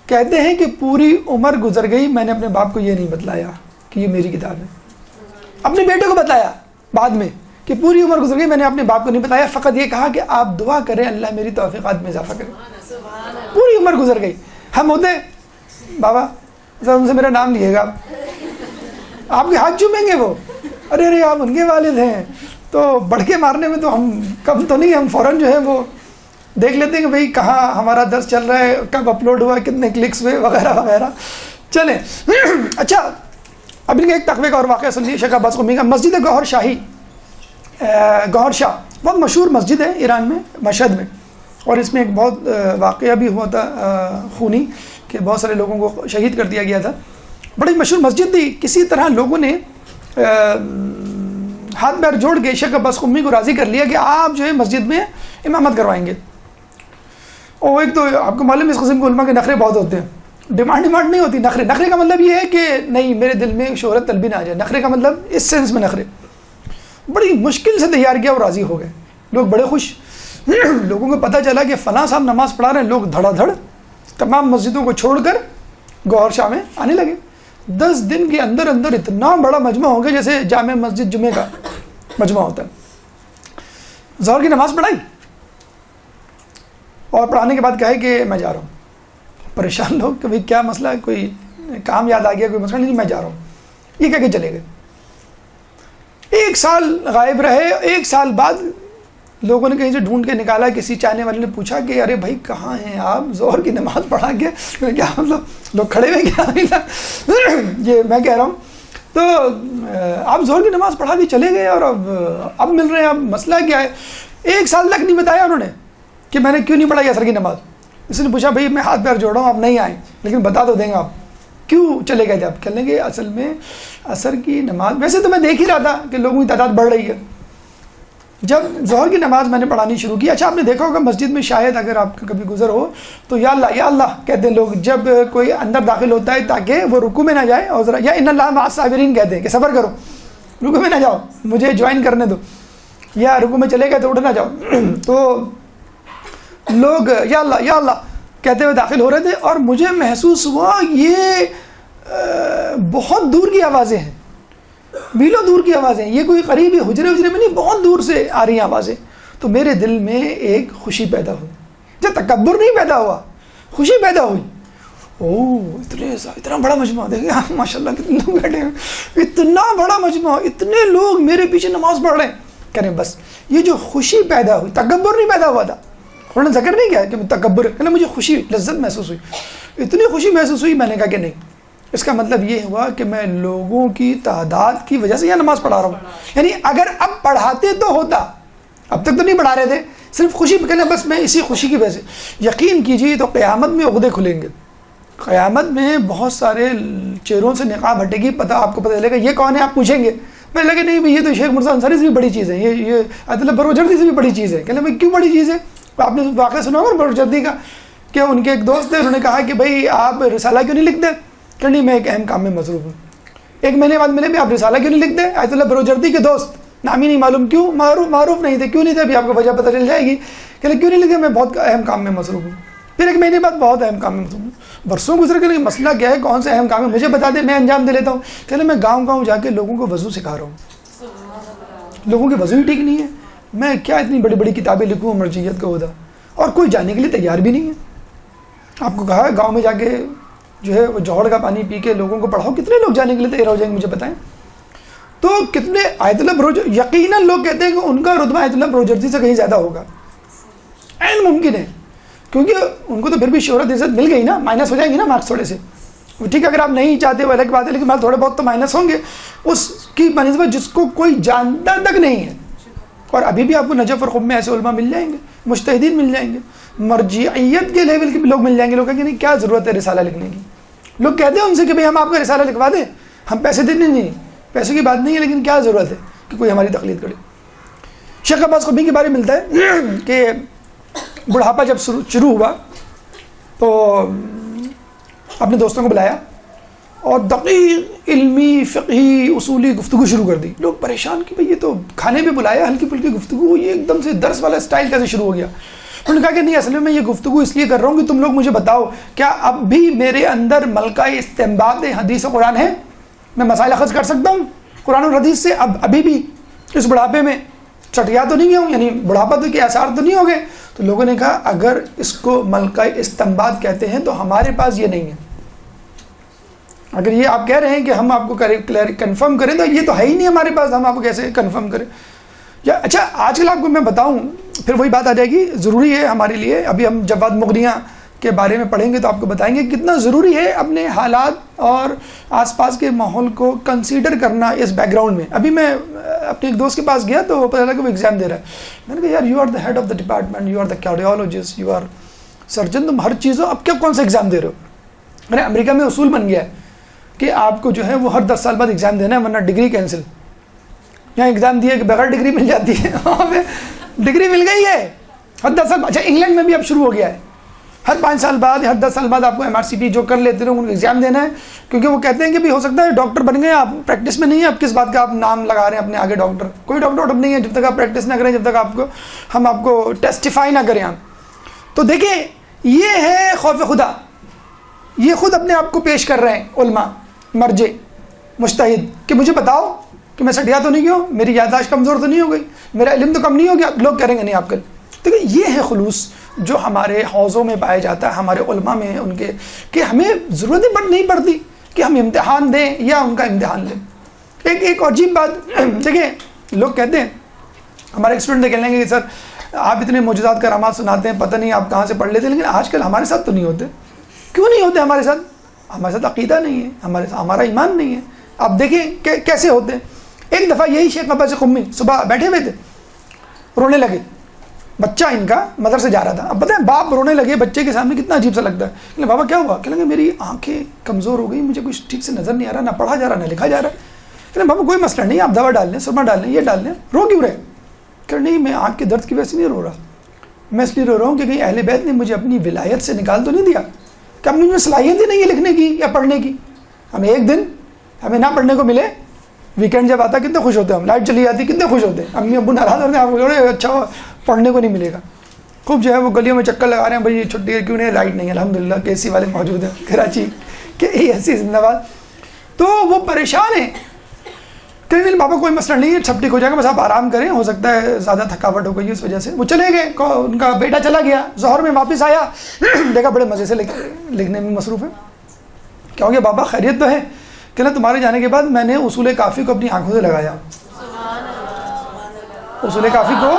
کہتے ہیں کہ پوری عمر گزر گئی، میں نے اپنے باپ کو یہ نہیں بتلایا کہ یہ میری کتاب ہے، اپنے بیٹے کو بتلایا بعد میں کہ پوری عمر گزر گئی، میں نے اپنے باپ کو نہیں بتایا، فقط یہ کہا کہ آپ دعا کریں اللہ میری توفیقات میں اضافہ کرے۔ پوری عمر گزر گئی، ہم ہوتے بابا ذرا ان سے میرا نام لیے گا، آپ کے ہاتھ چومیں گے وہ، ارے ارے آپ ان کے والد ہیں. تو بڑھ کے مارنے میں تو ہم کم تو نہیں, ہم فوراً جو ہے وہ دیکھ لیتے ہیں کہ بھئی کہاں ہمارا درس چل رہا ہے, کب اپلوڈ ہوا, کتنے کلکس ہوئے وغیرہ وغیرہ. چلیں اچھا اب ان کا ایک تقوی کا اور واقعہ سنیے شیخ عباس قمی کا. مسجد گوہر شاہی, گوہر شاہ بہت مشہور مسجد ہے ایران میں, مشہد میں, اور اس میں ایک بہت واقعہ بھی ہوا تھا خونی کہ بہت سارے لوگوں کو شہید کر دیا گیا تھا. بڑی مشہور مسجد تھی. کسی طرح لوگوں نے ہاتھ پیر جوڑ کے شیخ عباس قمی کو راضی کر لیا کہ آپ جو ہے مسجد میں امامت کروائیں گے. اور ایک تو آپ کو معلوم ہے اس قسم کے علماء کے نخرے بہت ہوتے ہیں. ڈیمانڈ نہیں ہوتی, نخرے کا مطلب یہ ہے کہ نہیں میرے دل میں شہرت طلبی نہ آ جائے. نخرے کا مطلب اس سینس میں نخرے. بڑی مشکل سے تیار کیا اور راضی ہو گئے. لوگ بڑے خوش. لوگوں کو پتہ چلا کہ فلاں صاحب نماز پڑھا رہے ہیں. لوگ دھڑا دھڑ تمام مسجدوں کو چھوڑ کر گوہر شاہ میں آنے لگے. 10 دن کے اندر اندر اتنا بڑا مجمع ہو گیا جیسے جامع مسجد جمعہ کا مجمع ہوتا ہے. ظہر کی نماز پڑھائی اور پڑھانے کے بعد کہا کہ میں جا رہا ہوں. پریشان لوگ کہ بھئی کیا مسئلہ ہے, کوئی کام یاد آ گیا, کوئی مسئلہ نہیں, میں جا رہا ہوں. یہ کہہ کے چلے گئے. 1 سال غائب رہے. 1 سال بعد لوگوں نے کہیں سے ڈھونڈ کے نکالا. کسی چاہنے والے نے پوچھا کہ ارے بھائی کہاں ہیں آپ, ظہر کی نماز پڑھا کے کیا مطلب لوگ کھڑے ہوئے کیا. یہ میں کہہ رہا ہوں تو آپ ظہر کی نماز پڑھا کے چلے گئے اور اب مل رہے ہیں. اب مسئلہ کیا ہے. 1 سال تک نہیں بتایا انہوں نے کہ میں نے کیوں نہیں پڑھائی عصر کی نماز. اس نے پوچھا بھائی میں ہاتھ پیر جوڑا ہوں, آپ نہیں آئیں, لیکن بتا تو دیں گے آپ کیوں چلے گئے تھے. آپ کہنے لگے اصل میں عصر کی نماز ویسے تو میں دیکھ ہی رہا تھا کہ لوگوں کی تعداد بڑھ رہی ہے. جب ظہر کی نماز میں نے پڑھانی شروع کی, اچھا آپ نے دیکھا ہوگا مسجد میں شاید اگر آپ کا کبھی گزر ہو تو یا اللہ کہتے ہیں لوگ جب کوئی اندر داخل ہوتا ہے تاکہ وہ رکوع میں نہ جائے, اور ذرا یا ان اللہ مع الصابرین کہتے ہیں کہ صبر کرو, رکوع میں نہ جاؤ, مجھے جوائن کرنے دو, یا رکوع میں چلے گئے تو اٹھ نہ جاؤ. تو لوگ یا اللہ کہتے ہوئے داخل ہو رہے تھے اور مجھے محسوس ہوا یہ بہت دور کی آوازیں ہیں, میلوں دور کی آوازیں. یہ کوئی قریبی حجرے میں نہیں, بہت دور سے آ رہی ہیں آوازیں. تو میرے دل میں ایک خوشی پیدا ہوئی. جب تکبر نہیں پیدا ہوا, خوشی پیدا ہوئی. اتنا بڑا مجمع, دیکھیں ماشاء اللہ کتنے لوگ بیٹھے ہیں, اتنا بڑا مجمع, اتنے لوگ میرے پیچھے نماز پڑھ رہے ہیں. کہنے بس یہ جو خوشی پیدا ہوئی, تکبر نہیں پیدا ہوا تھا. انہوں نے ذکر نہیں کیا کہ تکبر, کہنا مجھے خوشی لذت محسوس ہوئی, اتنی خوشی محسوس ہوئی. میں نے کہا کہ نہیں, اس کا مطلب یہ ہوا کہ میں لوگوں کی تعداد کی وجہ سے یہ نماز پڑھا رہا ہوں. یعنی اگر اب پڑھاتے تو ہوتا, اب تک تو نہیں پڑھا رہے تھے, صرف خوشی پہ کہنا بس میں اسی خوشی کی وجہ سے. یقین کیجیے تو قیامت میں عقدے کھلیں گے. قیامت میں بہت سارے چہروں سے نقاب ہٹے گی, آپ کو پتہ چلے گا یہ کون ہے. آپ پوچھیں گے, میں لگے نہیں بھائی یہ تو شیخ مرزا انصاری سے بھی بڑی چیز ہے, یہ آیت اللہ بروجردی سے بھی بڑی چیز ہے. کہنے بھائی کیوں بڑی چیز ہے. آپ نے واقعہ سنا ہوگا بروجردی کا کہ ان کے ایک دوست تھے, انہوں نے کہا کہ بھائی آپ رسالہ کیوں نہیں لکھتے. کہ نہیں میں ایک اہم کام میں مصروف ہوں. 1 مہینے بعد ملے بھی آپ رسالہ کیوں نہیں لکھتے. آیت اللہ بروجردی کے دوست, نام ہی نہیں معلوم, کیوں معروف نہیں تھے, کیوں نہیں تھے, ابھی آپ کو وجہ پتہ چل جائے گی. کہ کیوں نہیں لکھتے, میں بہت اہم کام میں مصروف ہوں. پھر 1 مہینے بعد بہت اہم کام میں مصروف ہوں. برسوں گزر کے مسئلہ کیا ہے, کون سا اہم کام ہے, مجھے بتا دیں, میں انجام دے لیتا ہوں. کہ میں گاؤں جا کے لوگوں کو وضو سکھا رہا ہوں. لوگوں کے وضو ہی ٹھیک نہیں ہے, میں کیا اتنی بڑی بڑی کتابیں لکھوں مرجعیت کا عہدہ, اور کوئی جانے کے لیے تیار بھی نہیں ہے. آپ کو کہا ہے گاؤں میں جا کے جو ہے وہ جوہر کا پانی پی کے لوگوں کو پڑھاؤ, کتنے لوگ جانے کے لیے تیار ہو جائیں گے مجھے بتائیں. تو کتنے آیت اللہ یقیناً لوگ کہتے ہیں کہ ان کا رتبہ آیت اللہ بروجردی سے کہیں زیادہ ہوگا. عین ممکن ہے, کیونکہ ان کو تو پھر بھی شہرت عزت مل گئی نا, مائنس ہو جائیں گے نا مارکس تھوڑے سے. ٹھیک ہے اگر آپ نہیں چاہتے وہ الگ بات ہے, لیکن تھوڑے بہت تو مائنس ہوں گے اس کی بنسبت جس کو کوئی جانتا تک نہیں ہے. اور ابھی بھی آپ کو نجف اور خب میں ایسے علماء مل جائیں گے, مجتہدین مل جائیں گے, مرجعیت کے لیول کے بھی لوگ مل جائیں گے. لوگ کہیں گے نہیں کیا ضرورت ہے رسالہ لکھنے کی. لوگ کہتے ہیں ان سے کہ بھئی ہم آپ کا رسالہ لکھوا دیں, ہم پیسے دینے نہیں, پیسے کی بات نہیں ہے, لیکن کیا ضرورت ہے کہ کوئی ہماری تقلید کرے. شیخ عباس قمی کے بارے میں ملتا ہے کہ بڑھاپا جب شروع ہوا تو اپنے دوستوں کو بلایا اور دقیق علمی فقہی اصولی گفتگو شروع کر دی. لوگ پریشان کہ بھئی یہ تو کھانے پہ بلایا, ہلکی پھلکی گفتگو, یہ ایک دم سے درس والا سٹائل کیسے شروع ہو گیا. انہوں نے کہا کہ نہیں اصل میں یہ گفتگو اس لیے کر رہا ہوں کہ تم لوگ مجھے بتاؤ کیا اب بھی میرے اندر ملکہ استنباط حدیث و قرآن ہے, میں مسائل اخذ کر سکتا ہوں قرآن اور حدیث سے ابھی بھی اس بڑھاپے میں, چٹیا تو نہیں گیا ہوں, یعنی بڑھاپا تو کے آثار تو نہیں ہو گئے. تو لوگوں نے کہا اگر اس کو ملکہ استنباط کہتے ہیں تو ہمارے پاس یہ نہیں ہے. اگر یہ آپ کہہ رہے ہیں کہ ہم آپ کو کنفرم کریں تو یہ تو ہے ہی نہیں ہمارے پاس، ہم آپ کو کیسے کنفرم کریں؟ یا اچھا آج کل آپ کو میں بتاؤں، پھر وہی بات آ جائے گی، ضروری ہے ہمارے لیے، ابھی ہم جواد مغنیہ کے بارے میں پڑھیں گے تو آپ کو بتائیں گے کتنا ضروری ہے اپنے حالات اور آس پاس کے ماحول کو کنسیڈر کرنا اس بیک گراؤنڈ میں۔ ابھی میں اپنے ایک دوست کے پاس گیا تو وہ پتہ لگا کہ وہ ایگزام دے رہا ہے، میں نے کہا یار you are the head of the department, you are the cardiologist, you are surgeon, تم ہر چیزوں اب کیا کون سا ایگزام دے رہے ہو؟ میں نے امریکہ میں اصول بن گیا ہے کہ آپ کو جو ہے وہ ہر 10 سال بعد ایگزام دینا ہے ورنہ ڈگری کینسل۔ یہاں ایگزام دیے کہ بغیر ڈگری مل جاتی ہے، وہاں پہ ڈگری مل گئی ہے ہر 10 سال۔ اچھا انگلینڈ میں بھی اب شروع ہو گیا ہے، ہر 5 سال بعد ہر 10 سال بعد آپ کو MRCP جو کر لیتے ہیں ان کو ایگزام دینا ہے، کیونکہ وہ کہتے ہیں کہ بھی ہو سکتا ہے ڈاکٹر بن گئے آپ پریکٹس میں نہیں ہے، اب کس بات کا آپ نام لگا رہے ہیں اپنے آگے ڈاکٹر؟ کوئی ڈاکٹر نہیں ہے جب تک آپ پریکٹس نہ کریں، جب تک ہم آپ کو ٹیسٹیفائی نہ کریں آپ۔ تو دیکھیں یہ ہے خوف خدا، یہ خود اپنے آپ کو پیش کر رہے ہیں علماء مرجع مجتہد کہ مجھے بتاؤ کہ میں سٹیا تو نہیں کیوں، میری یادداشت کمزور تو نہیں ہو گئی، میرا علم تو کم نہیں ہو گیا؟ لوگ کہیں گے نہیں آپ کل۔ تو یہ ہے خلوص جو ہمارے حوضوں میں پایا جاتا ہے، ہمارے علماء میں، ان کے کہ ہمیں ضرورت نہیں پڑتی کہ ہم امتحان دیں یا ان کا امتحان لیں۔ ایک عجیب بات دیکھیں، لوگ کہتے ہیں ہمارے اسٹوڈنٹ کہہ لیں گے کہ سر آپ اتنے معجزات کرامات سناتے ہیں، پتہ نہیں آپ کہاں سے پڑھ لیتے، لیکن آج کل ہمارے ساتھ تو نہیں ہوتے۔ کیوں نہیں ہوتے ہمارے ساتھ عقیدہ نہیں ہے، ہمارا ایمان نہیں ہے۔ آپ دیکھیں کہ کیسے ہوتے ہیں۔ ایک دفعہ یہی شیخ عباس قمی صبح بیٹھے ہوئے تھے، رونے لگے، بچہ ان کا مدرسے جا رہا تھا۔ اب پتہ ہے باپ رونے لگے بچے کے سامنے کتنا عجیب سا لگتا ہے، کہ بابا کیا ہوا؟ کہ لگے میری آنکھیں کمزور ہو گئی، مجھے کچھ ٹھیک سے نظر نہیں آ رہا، نہ پڑھا جا رہا نہ لکھا جا رہا ہے۔ کہ بابا کوئی مسئلہ نہیں، آپ دوا ڈال لیں، سرما ڈال لیں، یہ ڈال لیں، رو کیوں رہے؟ کہ نہیں میں آنکھ کے درد کی وجہ سے نہیں رو رہا، میں اس لیے رو رہا ہوں کہ کہیں اہل بیت نے مجھے اپنی ولایت سے نکال تو نہیں دیا، کہ اپنی میں صلاحیت ہی نہیں ہے لکھنے کی یا پڑھنے کی۔ ایک دن ہمیں نہ پڑھنے کو ملے، ویکینڈ جب آتا کتنے خوش ہوتے ہیں ہم، لائٹ چلی جاتی کتنے خوش ہوتے ہیں، امی ابو ناراض ہوتے ہیں، آپ کو اچھا پڑھنے کو نہیں ملے گا، خوب جو ہے وہ گلیوں میں چکر لگا رہے ہیں، بھائی چھٹی ہے کیوں نہیں، لائٹ نہیں ہے، الحمدللہ کہ AC والے موجود ہیں کراچی کہ AC زندہ باد۔ تو وہ پریشان ہیں کہ نہیں بابا کوئی مسئلہ نہیں ہے، سب ٹھیک ہو جائے گا، بس آپ آرام کریں، ہو سکتا ہے زیادہ تھکاوٹ ہو گئی اس وجہ سے۔ وہ چلے گئے، ان کا بیٹا چلا گیا، ظہر میں واپس آیا، دیکھا بڑے مزے سے لکھنے میں مصروف ہے۔ کیا ہو گیا بابا خیریت تو ہے؟ کہ نا تمہارے جانے کے بعد میں نے اصول کافی کو اپنی آنکھوں سے لگایا، اصول کافی کو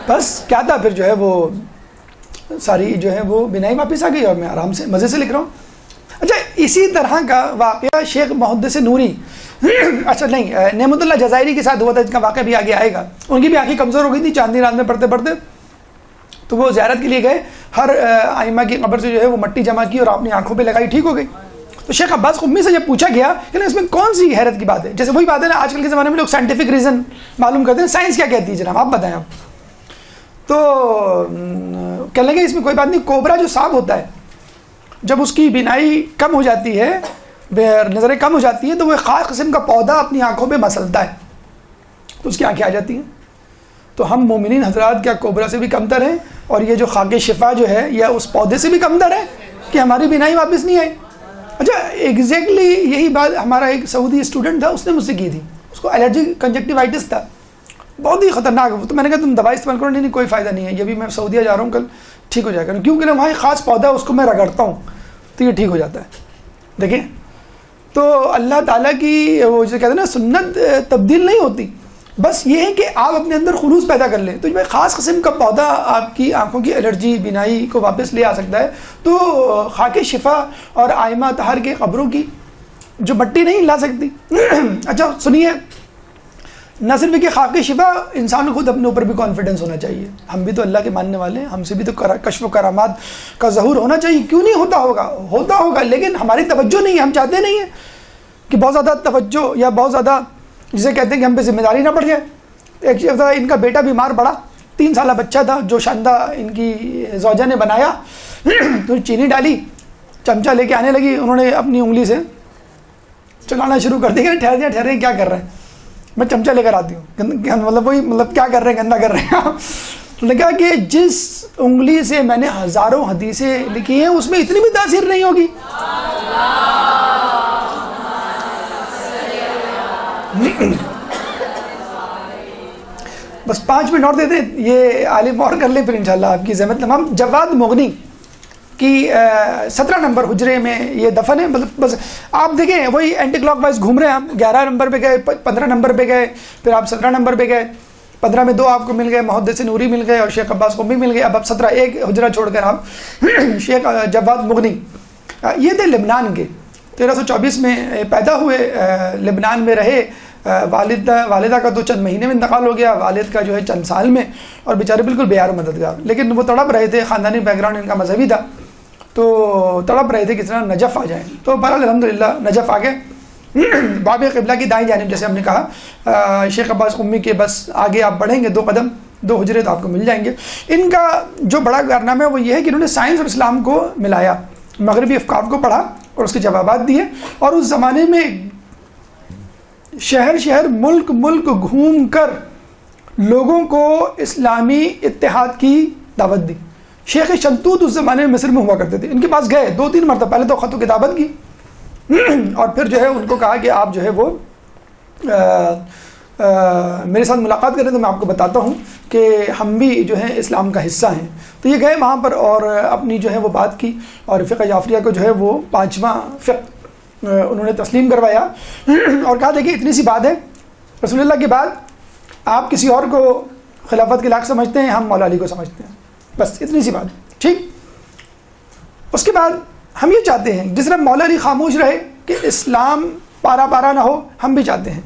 بس کیا تھا، پھر جو ہے وہ ساری جو ہے وہ بنائی واپس آ گئی اور میں آرام سے مزے سے لکھ رہا ہوں۔ اچھا اسی طرح کا واقعہ شیخ محدث نوری اچھا نہیں نعمت اللہ جزائری کے ساتھ ہوا تھا، اس کا واقعہ بھی آگے آئے گا۔ ان کی بھی آنکھیں کمزور ہو گئی تھی چاندنی رات میں پڑھتے پڑھتے، تو وہ زیارت کے لیے گئے، ہر ائمہ کی قبر سے جو ہے وہ مٹی جمع کی اور اپنی آنکھوں پہ لگائی، ٹھیک ہو گئی۔ تو شیخ عباس قمی سے جب پوچھا گیا کہ اس میں کون سی حیرت کی بات ہے، جیسے وہی بات ہے نا آج کل کے زمانے میں لوگ سائنٹیفک ریزن معلوم کرتے ہیں، سائنس کیا کہتی ہے جناب آپ بتائیں آپ۔ تو کہنے لگے اس میں کوئی بات نہیں، کوبرا جو سانپ ہوتا ہے جب اس کی بینائی کم ہو جاتی ہے، نظریں کم ہو جاتی ہیں، تو وہ ایک خاص قسم کا پودا اپنی آنکھوں پہ مسلتا ہے تو اس کی آنکھیں آ جاتی ہیں۔ تو ہم مومنین حضرات کیا کوبرا سے بھی کمتر ہیں، اور یہ جو خاک شفا جو ہے یا اس پودے سے بھی کمتر ہے کہ ہماری بینائی واپس نہیں آئی؟ اچھا ایگزیکٹلی یہی بات ہمارا ایک سعودی اسٹوڈنٹ تھا، اس نے مجھ سے کی تھی، اس کو الرجی کنجکٹیوائٹس تھا، بہت ہی خطرناک۔ تو میں نے کہا تم دوائی استعمال کرو، نہیں کوئی فائدہ نہیں ہے، یہ بھی میں سعودیہ جا رہا ہوں کل ٹھیک ہو جائے گا، کیونکہ وہاں ایک خاص پودا ہے اس کو میں رگڑتا ہوں تو یہ ٹھیک ہو جاتا ہے۔ دیکھیں تو اللہ تعالیٰ کی وہ جو کہتے ہیں نا سنت تبدیل نہیں ہوتی، بس یہ ہے کہ آپ اپنے اندر خلوص پیدا کر لیں، تو جو خاص قسم کا پودا آپ کی آنکھوں کی الرجی بینائی کو واپس لے آ سکتا ہے۔ تو خاک شفا اور ائمہ طہر کے قبروں کی جو مٹی نہیں لا سکتی۔ اچھا سنیے، نہ صرف کہ خاک شفا، انسان کو خود اپنے اوپر بھی کانفیڈنس ہونا چاہیے، ہم بھی تو اللہ کے ماننے والے ہیں، ہم سے بھی تو کشف و کرامات کا ظہور ہونا چاہیے، کیوں نہیں ہوتا ہوگا لیکن ہماری توجہ نہیں ہے، ہم چاہتے نہیں ہیں کہ بہت زیادہ توجہ یا بہت زیادہ جسے کہتے ہیں کہ ہم پہ ذمہ داری نہ پڑ جائے۔ ایک دفعہ ان کا بیٹا بیمار پڑا، 3 سالہ بچہ تھا جو شاندہ ان کی زوجہ نے بنایا، تو چینی ڈالی، چمچہ لے کے آنے لگی، انہوں نے اپنی انگلی سے چلانا شروع کر دیا، ٹھہرے کیا کر رہے ہیں، میں چمچہ لے کر آتی ہوں، مطلب کیا کر رہے ہیں، گندہ کر رہے ہیں۔ تو نے کہا کہ جس انگلی سے میں نے ہزاروں حدیثیں لکھی ہیں اس میں اتنی بھی تاثیر نہیں ہوگی۔ بس 5 منٹ اور دے دیں, یہ عالم اور کر لیں پھر انشاءاللہ آپ کی زحمت تمام. جواد مغنی کی 17 نمبر حجرے میں یہ دفن ہے. مطلب بس آپ دیکھیں وہی اینٹی کلاک وائز گھوم رہے ہیں. ہم 11 نمبر پہ گئے, 15 نمبر پہ گئے, پھر آپ 17 نمبر پہ گئے, 15 میں 2 آپ کو مل گئے, محدث نوری مل گئے اور شیخ عباس قمی مل گئے. اب 17 ایک حجرہ چھوڑ کر آپ شیخ جواد مغنی, یہ تھے لبنان کے, 1324 میں پیدا ہوئے, لبنان میں رہے. والدہ کا تو چند مہینے میں انتقال ہو گیا, والد کا جو ہے چند سال میں, اور بیچارے بالکل بے یار و مددگار. لیکن وہ تڑپ رہے تھے, خاندانی بیک گراؤنڈ ان کا مذہبی تھا, تو تڑپ رہے تھے کس طرح نجف آ جائیں. تو بہرحال الحمدللہ نجف آ گئے. باب قبلہ کی دائیں جانب جیسے ہم نے کہا, شیخ عباس قمی کے بس آگے آپ بڑھیں گے 2 قدم 2 حجرے تو آپ کو مل جائیں گے. ان کا جو بڑا کارنامہ ہے وہ یہ ہے کہ انہوں نے سائنس اور اسلام کو ملایا, مغربی افکار کو پڑھا اور اس کے جوابات دیے, اور اس زمانے میں شہر شہر ملک ملک گھوم کر لوگوں کو اسلامی اتحاد کی دعوت دی. شیخ شلتوت اس زمانے میں مصر میں ہوا کرتے تھے, ان کے پاس گئے 2-3 مرتبہ, پہلے تو خط و کتابت کی اور پھر جو ہے ان کو کہا کہ آپ جو ہے وہ میرے ساتھ ملاقات کریں تو میں آپ کو بتاتا ہوں کہ ہم بھی جو ہے اسلام کا حصہ ہیں. تو یہ گئے وہاں پر اور اپنی جو ہے وہ بات کی, اور فقہ جعفریہ کو جو ہے وہ 5واں فقہ انہوں نے تسلیم کروایا اور کہا دیکھیے اتنی سی بات ہے, رسول اللہ کے بعد آپ کسی اور کو خلافت کے لاحق سمجھتے ہیں, ہم مولا علی کو سمجھتے ہیں, بس اتنی سی بات, ٹھیک. اس کے بعد ہم یہ چاہتے ہیں جس طرح مولا علی خاموش رہے کہ اسلام پارا پارا نہ ہو, ہم بھی چاہتے ہیں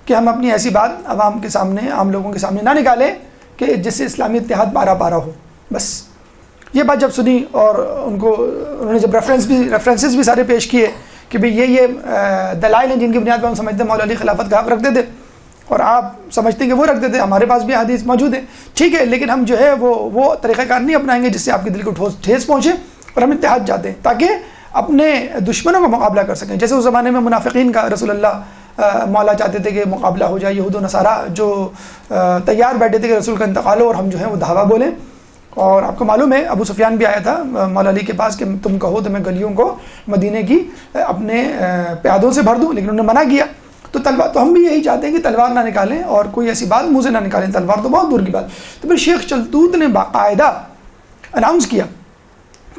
کہ ہم اپنی ایسی بات عوام کے سامنے, عام لوگوں کے سامنے نہ نکالیں کہ جس سے اسلامی اتحاد پارا پارا ہو. بس یہ بات جب سنی اور انہوں نے جب ریفرنسز بھی سارے پیش کیے کہ بھئی یہ دلائل ہیں جن کی بنیاد پر ہم سمجھتے ہیں مولا علی خلافت کا حق رکھتے تھے, اور آپ سمجھتے ہیں کہ وہ رکھتے تھے, ہمارے پاس بھی حدیث موجود ہے, ٹھیک ہے, لیکن ہم جو ہے وہ طریقہ کار نہیں اپنائیں گے جس سے آپ کے دل کو ٹھیس پہنچے, اور ہم اتحاد چاہتے ہیں تاکہ اپنے دشمنوں کا مقابلہ کر سکیں. جیسے اس زمانے میں منافقین کا رسول اللہ مولا چاہتے تھے کہ مقابلہ ہو جائے, یہود و نصارہ جو تیار بیٹھے تھے کہ رسول کا انتقال ہو اور ہم جو ہے وہ دھاوا بولیں. اور آپ کو معلوم ہے ابو سفیان بھی آیا تھا مولا علی کے پاس کہ تم کہو تو میں گلیوں کو مدینے کی اپنے پیادوں سے بھر دوں, لیکن انہوں نے منع کیا. تو تلوار, تو ہم بھی یہی چاہتے ہیں کہ تلوار نہ نکالیں اور کوئی ایسی بات منہ سے نہ نکالیں, تلوار تو بہت دور کی بات. تو پھر شیخ چلتوت نے باقاعدہ اناؤنس کیا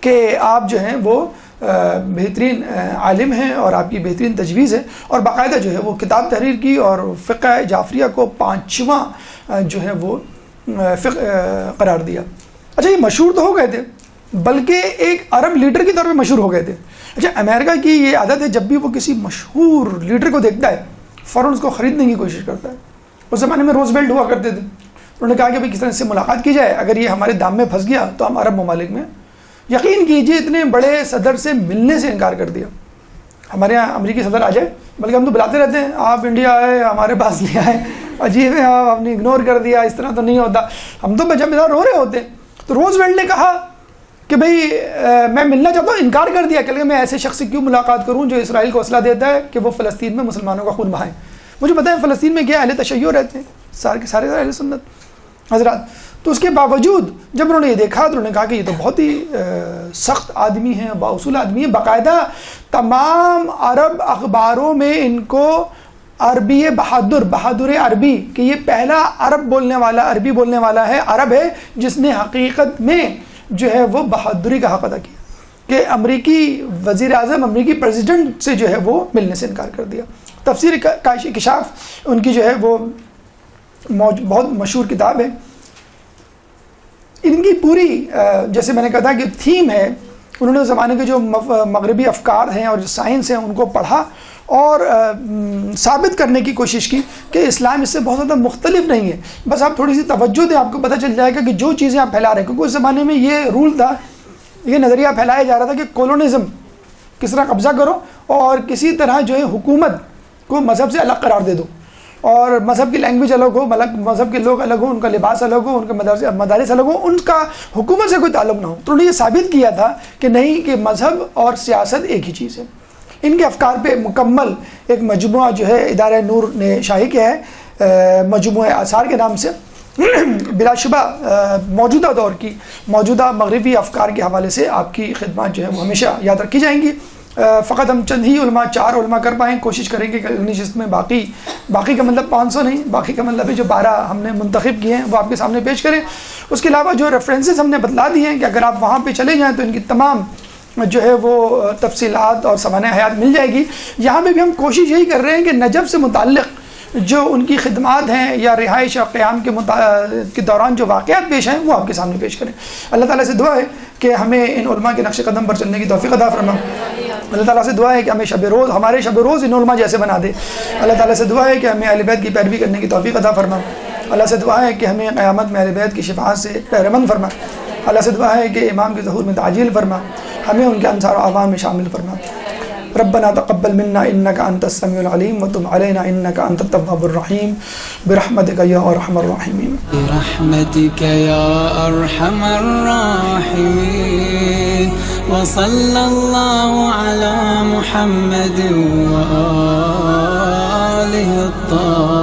کہ آپ جو ہیں وہ بہترین عالم ہیں اور آپ کی بہترین تجویز ہے, اور باقاعدہ جو ہے وہ کتاب تحریر کی اور فقہ جعفریہ کو 5واں جو ہے وہ فقہ قرار دیا. اچھا, یہ مشہور تو ہو گئے تھے بلکہ ایک عرب لیڈر کی طور پہ مشہور ہو گئے تھے. اچھا, امریکہ کی یہ عادت ہے جب بھی وہ کسی مشہور لیڈر کو دیکھتا ہے فوراً اس کو خریدنے کی کوشش کرتا ہے. اس زمانے میں روزویلٹ ہوا کرتے تھے, انہوں نے کہا کہ بھائی کس طرح سے ملاقات کی جائے, اگر یہ ہمارے دام میں پھنس گیا تو ہم عرب ممالک میں, یقین کیجئے اتنے بڑے صدر سے ملنے سے انکار کر دیا. ہمارے یہاں امریکی صدر آ جائے, بلکہ ہم تو بلاتے رہتے ہیں آپ انڈیا آئے, ہمارے پاس نہیں آئے, عجیب ہے, آپ نے اگنور کر دیا, اس طرح تو نہیں ہوتا. ہم تو جب ادھر رو رہے ہوتے. تو روزویلٹ نے کہا کہ بھئی میں ملنا چاہتا ہوں, انکار کر دیا کہ میں ایسے شخص سے کیوں ملاقات کروں جو اسرائیل کو اسلحہ دیتا ہے کہ وہ فلسطین میں مسلمانوں کا خون بہائیں. مجھے پتہ ہے فلسطین میں کیا اہل تشیع رہتے ہیں, سارے اہل سنت حضرات. تو اس کے باوجود جب انہوں نے یہ دیکھا تو انہوں نے کہا کہ یہ تو بہت ہی سخت آدمی ہیں, بااصول آدمی ہیں. باقاعدہ تمام عرب اخباروں میں ان کو عربی بہادر عربی کہ یہ پہلا عربی بولنے والا ہے, عرب ہے جس نے حقیقت میں جو ہے وہ بہادری کا حق ادا کیا کہ امریکی وزیر اعظم, امریکی پریزیڈنٹ سے جو ہے وہ ملنے سے انکار کر دیا. تفسیر کشاف ان کی جو ہے وہ بہت مشہور کتاب ہے. ان کی پوری جیسے میں نے کہا تھا کہ تھیم ہے, انہوں نے اس زمانے کے جو مغربی افکار ہیں اور جو سائنس ہیں ان کو پڑھا اور ثابت کرنے کی کوشش کی کہ اسلام اس سے بہت زیادہ مختلف نہیں ہے. بس آپ تھوڑی سی توجہ دیں, آپ کو پتہ چل جائے گا کہ جو چیزیں آپ پھیلا رہے ہیں, کیونکہ اس زمانے میں یہ رول تھا, یہ نظریہ پھیلایا جا رہا تھا کہ کولونزم کس طرح قبضہ کرو اور کسی طرح جو ہے حکومت کو مذہب سے الگ قرار دے دو, اور مذہب کی لینگویج الگ ہو, مذہب کے لوگ الگ ہوں, ان کا لباس الگ ہو, ان کے مدارس الگ ہوں, ان کا حکومت سے کوئی تعلق نہ ہو. تو انہوں نے یہ ثابت کیا تھا کہ نہیں, کہ مذہب اور سیاست ایک ہی چیز ہے. ان کے افکار پہ مکمل ایک مجموعہ جو ہے ادارہ نور نے شائع کیا ہے, مجموعہ آثار کے نام سے. بلا شبہ موجودہ دور کی موجودہ مغربی افکار کے حوالے سے آپ کی خدمات جو ہے وہ ہمیشہ یاد رکھی جائیں گی. فقط ہم چند ہی علماء 4 علماء کر پائیں. کوشش کریں گے کہ اگلی نشست میں باقی کا مطلب 500 نہیں، باقی کا مطلب ہے جو 12 ہم نے منتخب کیے ہیں وہ آپ کے سامنے پیش کریں. اس کے علاوہ جو ریفرنسز ہم نے بتلا دی ہیں کہ اگر آپ وہاں پہ چلے جائیں تو ان کی تمام جو ہے وہ تفصیلات اور سوانح حیات مل جائے گی. یہاں پہ بھی ہم کوشش یہی کر رہے ہیں کہ نجف سے متعلق جو ان کی خدمات ہیں یا رہائش اور قیام کے دوران جو واقعات پیش ہیں وہ آپ کے سامنے پیش کریں. اللہ تعالیٰ سے دعا ہے کہ ہمیں ان علماء کے نقش قدم پر چلنے کی توفیق عطا فرما. اللہ تعالیٰ سے دعا ہے کہ ہمیں ہمارے شب روز ان علماء جیسے بنا دے. اللہ تعالیٰ سے دعا ہے کہ ہمیں اہل بیت کی پیروی کرنے کی توفیق عطا فرما. اللہ سے دعا ہے کہ ہمیں قیامت میں اہل بیت کی شفاعت سے بہرمند فرما. اللہ سے دعا ہے کہ امام کے ظہور میں تعجیل فرما، ہمیں ان کے انصار و عوام میں شامل فرما. ربنا تقبل منا انك انت السميع العليم وتب علينا انك انت التواب الرحيم برحمتك يا ارحم الراحمين. برحمتك يا ارحم الراحمين. وصلى الله على محمد وآله الطاهرين.